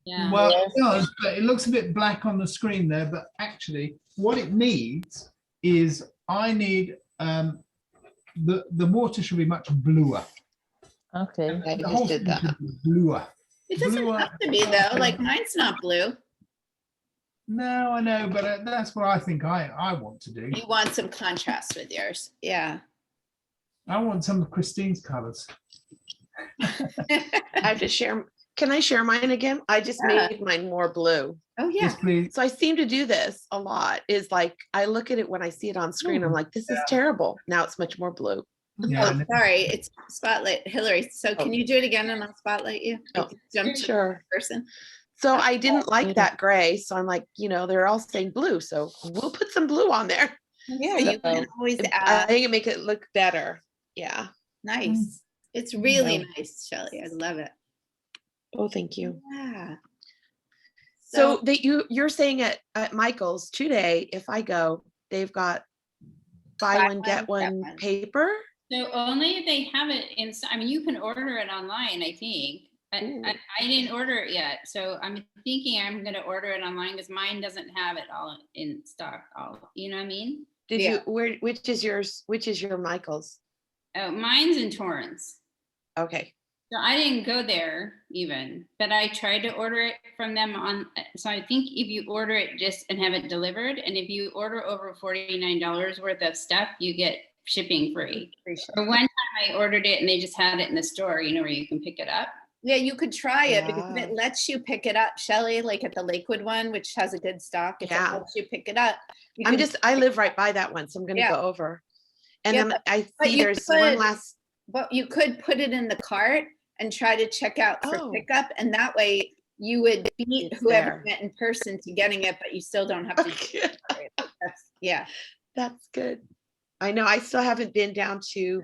Yeah. Well, Yes. it does, but it looks a bit black on the screen there, but actually what it needs is I need the water should be much bluer. Okay. I The just whole did thing that. could be bluer. It doesn't Bluer. have to be though, like mine's not blue. No, I know, but that's what I think I want to do. You want some contrast with yours, yeah. I want some of Christine's colors. I have to share. Can I share mine again? I just Yeah. made mine more blue. Oh, yeah. Yes, please. So I seem to do this a lot. Is like I look at it when I see it on screen. I'm like, this is terrible. Now it's much more blue. Yeah, Oh, sorry, it's spotlight, Hillary. So can Oh. you do it again and I'll spotlight you? Oh, Like, jump to the sure. person. So I didn't like Later. that gray. So I'm like, they're all saying blue. So we'll put some blue on there. Yeah, you can always I add. think it make it look better. Yeah. Nice. It's really nice, Shelley. I love it. Oh, thank you. Yeah. So that you're saying at Michael's today, if I go, they've got buy one, get one paper. So only if they have it in, I mean, you can order it online, I think. I didn't order it yet. So I'm thinking I'm going to order it online because mine doesn't have it all in stock. You know what I mean? Did you, which is yours? Which is your Michael's? Oh, mine's in Torrance. Okay. So I didn't go there even, but I tried to order it from them on. So I think if you order it just and have it delivered, and if you order over $49 worth of stuff, you get shipping free. Or one time I ordered it and they just had it in the store, where you can pick it up. Yeah, you could try it because it lets you pick it up, Shelley, like at the Lakewood one, which has a good stock. If it lets you pick it up. I live right by that one, so I'm going to go over. And then I see there's one last. But you could put it in the cart and try to check out for pickup. And that way you would beat whoever went in person to getting it, but you still don't have to do it. That's good. I know I still haven't been down to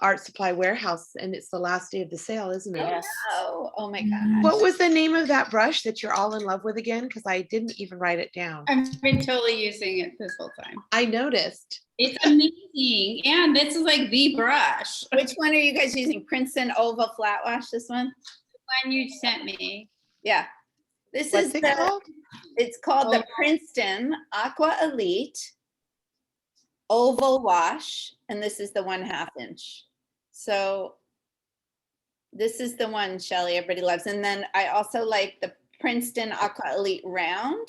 Art Supply Warehouse, and it's the last day of the sale, isn't it? Yes. Oh my gosh. What was the name of that brush that you're all in love with again? Because I didn't even write it down. I've been totally using it this whole time. I noticed. It's amazing. And this is like the brush. Which one are you guys using? Princeton Oval Flat Wash, this one? The one you sent me. Yeah. This What's is it called? It's called the Princeton Aqua Elite Oval Wash, and this is the 1/2 inch. So this is the one, Shelley, everybody loves. And then I also like the Princeton Aqua Elite Round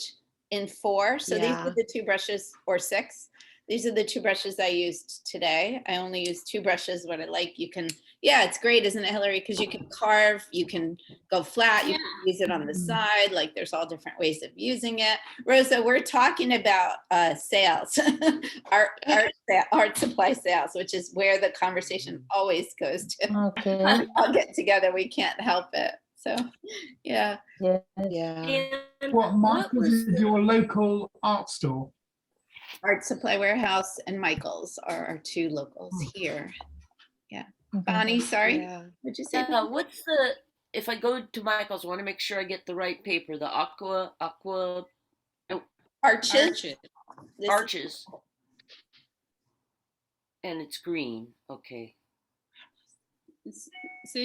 in 4. So these are the 2 brushes, or 6. These are the 2 brushes I used today. I only use 2 brushes. What I like, you can, it's great, isn't it, Hillary? Because you can carve, you can go flat, you can use it on the side. Like there's all different ways of using it. Rosa, we're talking about sales, art supply sales, which is where the conversation always goes to. Okay. I'll get together. We can't help it. So, yeah. Yes. Yeah. What, Michael's is your local art store? Art Supply Warehouse and Michael's are our 2 locals here. Yeah. Bonnie, sorry. What'd you say? What's if I go to Michael's, I want to make sure I get the right paper, the aqua Arches. arches. And it's green. Okay. So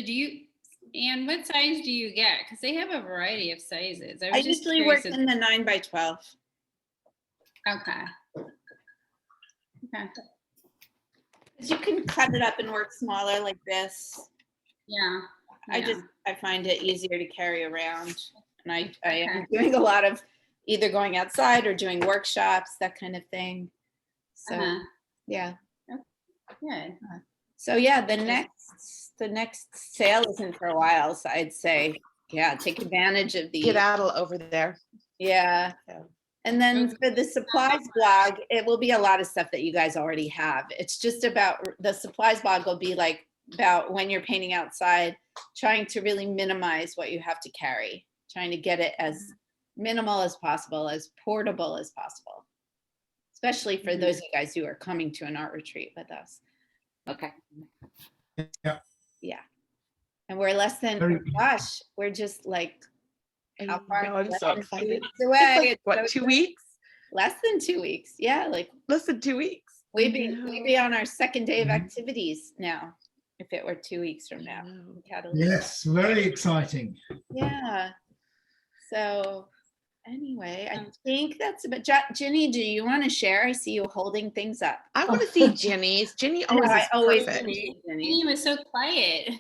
Anne, what size do you get? Because they have a variety of sizes. I usually work in the 9x12. Okay. You can cut it up and work smaller like this. Yeah. I find it easier to carry around. And I am doing a lot of either going outside or doing workshops, that kind of thing. So yeah. Good. So yeah, the next sale isn't for a while. So I'd say, take advantage of the Skedaddle over there. Yeah. And then for the supplies blog, it will be a lot of stuff that you guys already have. It's just about the supplies blog will be like about when you're painting outside, trying to really minimize what you have to carry, trying to get it as minimal as possible, as portable as possible, especially for those of you guys who are coming to an art retreat with us. Okay. Yeah. And we're less than, we're just like, how far? I'm so excited. Away. What, 2 weeks? Less than 2 weeks. Yeah, like less than 2 weeks. We'd be on our 2nd day of activities now, if it were 2 weeks from now. Yes, very exciting. Yeah. So Anyway, I think that's about, Ginny, do you want to share? I see you holding things up. I want to see Ginny's. Ginny I know, always I is always perfect. see Ginny. He was so quiet.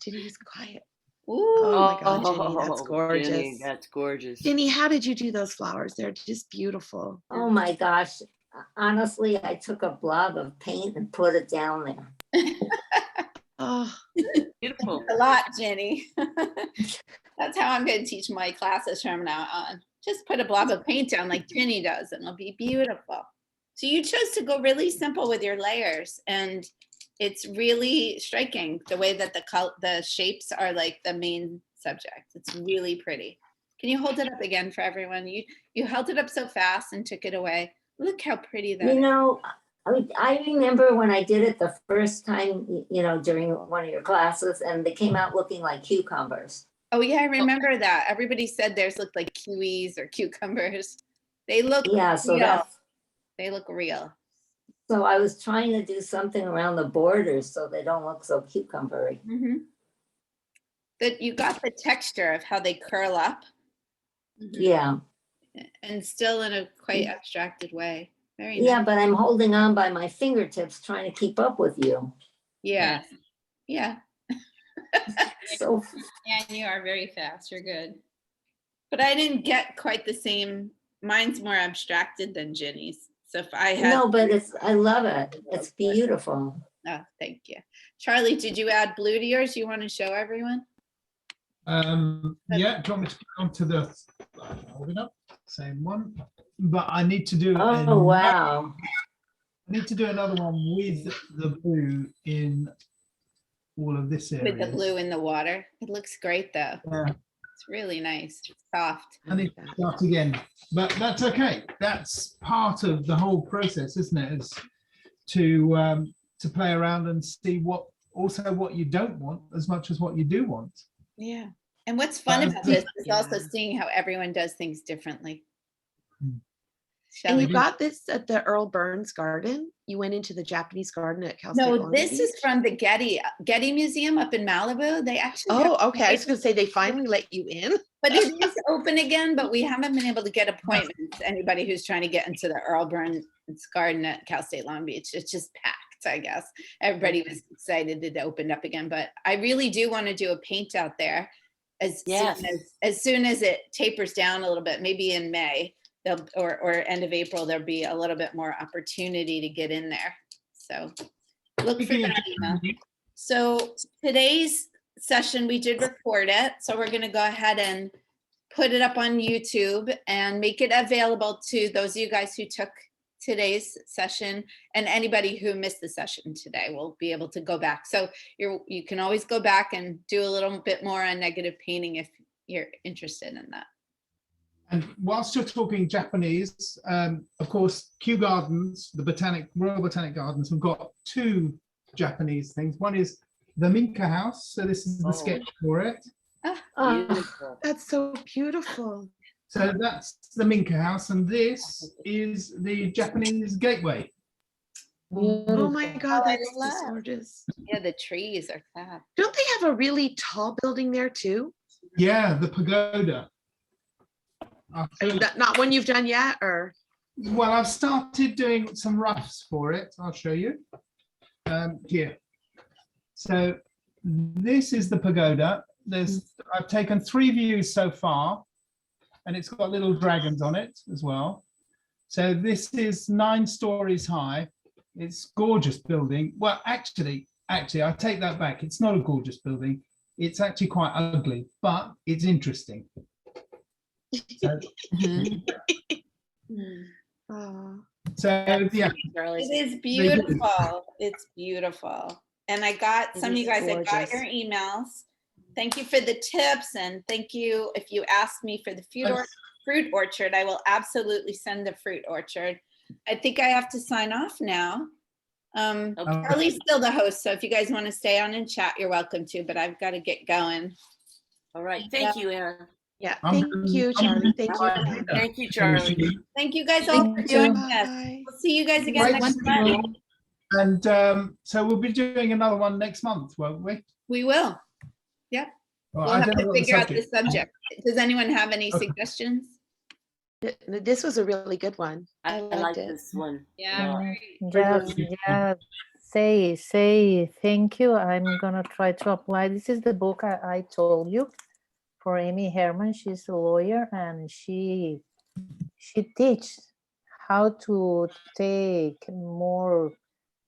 Ginny's quiet. Ooh, Oh my God, Ginny, that's gorgeous. Jenny, that's gorgeous. Ginny, how did you do those flowers? They're just beautiful. Oh my gosh. Honestly, I took a blob of paint and put it down there. Oh, Beautiful. a lot, Ginny. That's how I'm going to teach my classes from now on. Just put a blob of paint down like Ginny does, and it'll be beautiful. So you chose to go really simple with your layers, and it's really striking the way that the shapes are like the main subject. It's really pretty. Can you hold it up again for everyone? You held it up so fast and took it away. Look how pretty that You is. know, I remember when I did it the first time, you know, during one of your classes, and they came out looking like cucumbers. Oh yeah, I remember that. Everybody said theirs looked like kiwis or cucumbers. They look Yeah, so real. that's, They look real. so I was trying to do something around the borders so they don't look so cucumbery. That you got the texture of how they curl up. Yeah, And still in a quite abstracted way. Very nice. yeah, but I'm holding on by my fingertips trying to keep up with you. Yeah. Yeah. So Yeah, you are very fast. You're good. But I didn't get quite the same. Mine's more abstracted than Ginny's. So if I had, no, but I love it. It's beautiful. oh, thank you. Charlie, did you add blue to yours? You want to show everyone? Yeah, do you want me to go on to the, hold it up, same one, but I need to do. Oh, wow. I need to do another one with the blue in all of this area. With the blue in the water. It looks great though. Yeah, It's really nice. It's soft. I need to start again, but that's okay. That's part of the whole process, isn't it? Is to play around and see what you don't want as much as what you do want. Yeah. And what's fun Um, about this is also yeah. seeing how everyone does things differently. Hmm. Shelley? and you got this at the Earl Burns Garden? You went into the Japanese garden at Cal State No, Long this Beach? is from the Getty Museum up in Malibu. They actually have Oh, okay. I was places- gonna say they finally let you in. But it is open again, but we haven't been able to get appointments. Anybody who's trying to get into the Earl Burns Garden at Cal State Long Beach, it's just packed, I guess. Everybody was excited that it opened up again, but I really do want to do a paint out there Yes. as soon as it tapers down a little bit, maybe in May, or end of April, there'll be a little bit more opportunity to get in there. So look for Speaking of that email. So today's session, we did record it. So we're going to go ahead and put it up on YouTube and make it available to those of you guys who took today's session, and anybody who missed the session today will be able to go back. So you can always go back and do a little bit more on negative painting if you're interested in that. And whilst you're talking Japanese, of course, Kew Gardens, the Royal Botanic Gardens, have got two Japanese things. One is the Minka House. So this is the Oh. sketch for it. Beautiful. That's so beautiful. So that's the Minka House, and this is the Japanese Gateway. Oh my God, I that's love. just gorgeous. Yeah, the trees are fab. Don't they have a really tall building there too? Yeah, the pagoda. Not one you've done yet, or? Well, I've started doing some roughs for it. I'll show you here. So this is the pagoda. I've taken 3 views so far, and it's got little dragons on it as well. So this is 9 stories high. It's gorgeous building. Well, actually, I take that back. It's not a gorgeous building. It's actually quite ugly, but it's interesting. So, Oh. so yeah, It is beautiful. It's beautiful. And I got It some of you is guys, I got gorgeous. your emails. Thank you for the tips, and thank you. If you ask me for the fruit orchard, I will absolutely send the fruit orchard. I think I have to sign off now. Charlie's still the host, so if you guys want to stay on and chat, you're welcome to, but I've got to get going. All right. Thank you, Anna. Yeah, I'm thank gonna- you, I'm Charlie. gonna- Thank you. Thank you, Charlie. Thank you guys all for Thank doing you. this. Bye. We'll see you guys again Right. next month. And so we'll be doing another one next month, won't we? We will. Well, We'll I have don't know to what the figure out the subject- subject. Does anyone have any suggestions? This was a really good one. I liked like it. this one. Yeah, Yeah. great. Yeah, say thank you. I'm gonna try to apply. This is the book I told you for Amy Herman. She's a lawyer and she teaches how to take more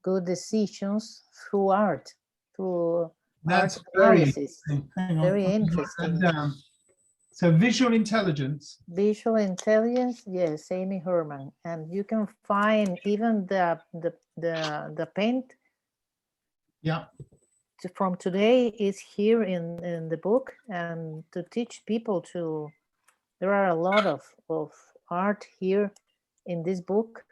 good decisions through art, through That's art very analysis. interesting. Hang on, Very I'll write that interesting. down. So visual intelligence. Visual intelligence, yes, Amy Herman, and you can find even the paint Yeah, from today is here in the book, and to teach people to. There are a lot of art here in this book.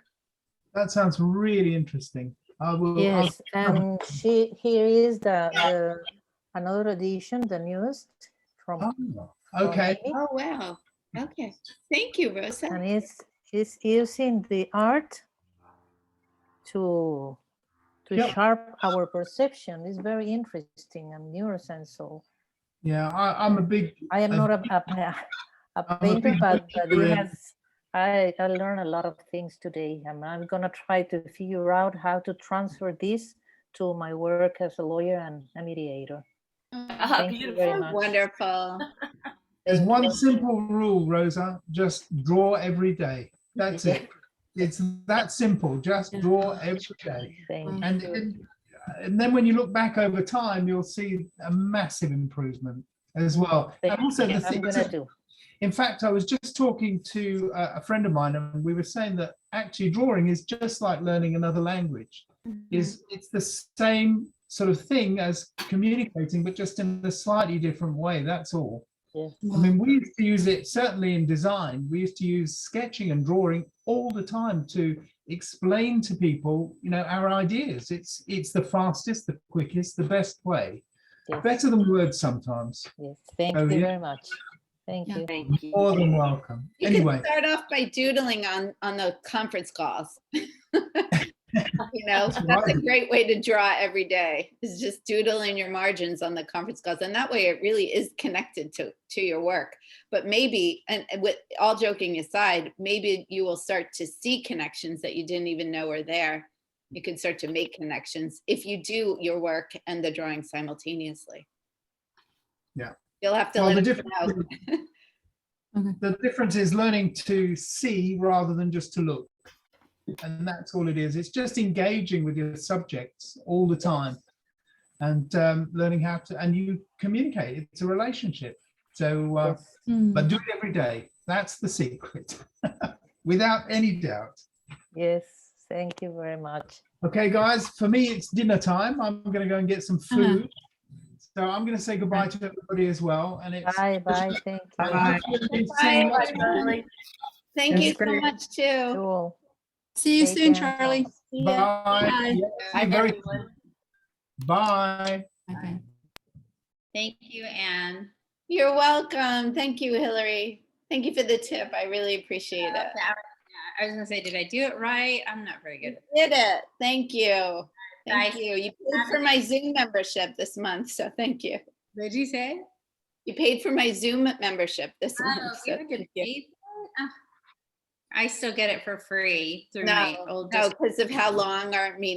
that sounds really interesting. I will. Yes, and here is the another edition, the newest from. Oh, okay. Amy. Oh, wow. Okay. Thank you, Rosa. And it's using the art to Yep. sharp our perception. It's very interesting and neuroscience. So Yeah, I'm a big. I am not a I'm a painter, big but believer it in- has. I learned a lot of things today, and I'm gonna try to figure out how to transfer this to my work as a lawyer and a mediator. Thank you very much. Wonderful. There's Thank one you. simple rule, Rosa. Just draw every day. That's it. It's that simple. Just draw every day. Thank And, you. and then when you look back over time, you'll see a massive improvement as well. And Thank also you. the I'm things gonna that- do. in fact, I was just talking to a friend of mine, and we were saying that actually drawing is just like learning another language. It's the same sort of thing as communicating, but just in a slightly different way. That's all. Yes. I mean, we used to use it certainly in design. We used to use sketching and drawing all the time to explain to people, you know, our ideas. It's the fastest, the quickest, the best way. Yes. Better than words sometimes. Yes. Thank Oh, you yeah. very much. Thank Yeah. you. Thank you. More than welcome. You Anyway, can start off by doodling on the conference calls. You know, That's that's a right. great way to draw every day, is just doodling your margins on the conference calls. And that way it really is connected to your work. But maybe, and with all joking aside, maybe you will start to see connections that you didn't even know were there. You can start to make connections if you do your work and the drawing simultaneously. Yeah. You'll have to well, let the us know. difference, the difference is learning to see rather than just to look. And that's all it is. It's just engaging with your subjects all the time and learning how to, and you communicate. It's a relationship. So, Yes. but do it every day. That's the secret, without any doubt. Yes. Thank you very much. Okay, guys, for me, it's dinner time. I'm going to go and get some food. So I'm going to say goodbye to everybody as well. And it's Bye. Bye. Thank you. hopefully see you lots more. Thank you That's so great. much too. Cool. See you Take soon, care. Charlie. See ya. Bye. Bye. Yeah, see you very soon. Bye. Okay. Thank you, Anne. You're welcome. Thank you, Hillary. Thank you for the tip. I really appreciate it. Yeah, I was gonna say, did I do it right? I'm not very good. You did it. Thank you. Thank Bye. you. You paid for my Zoom membership this month, so thank you. What did you say? You paid for my Zoom membership this Oh, month. So you had to thank you. pay for it? Ah, I still get it for free through my No, old. no, because of how long our meeting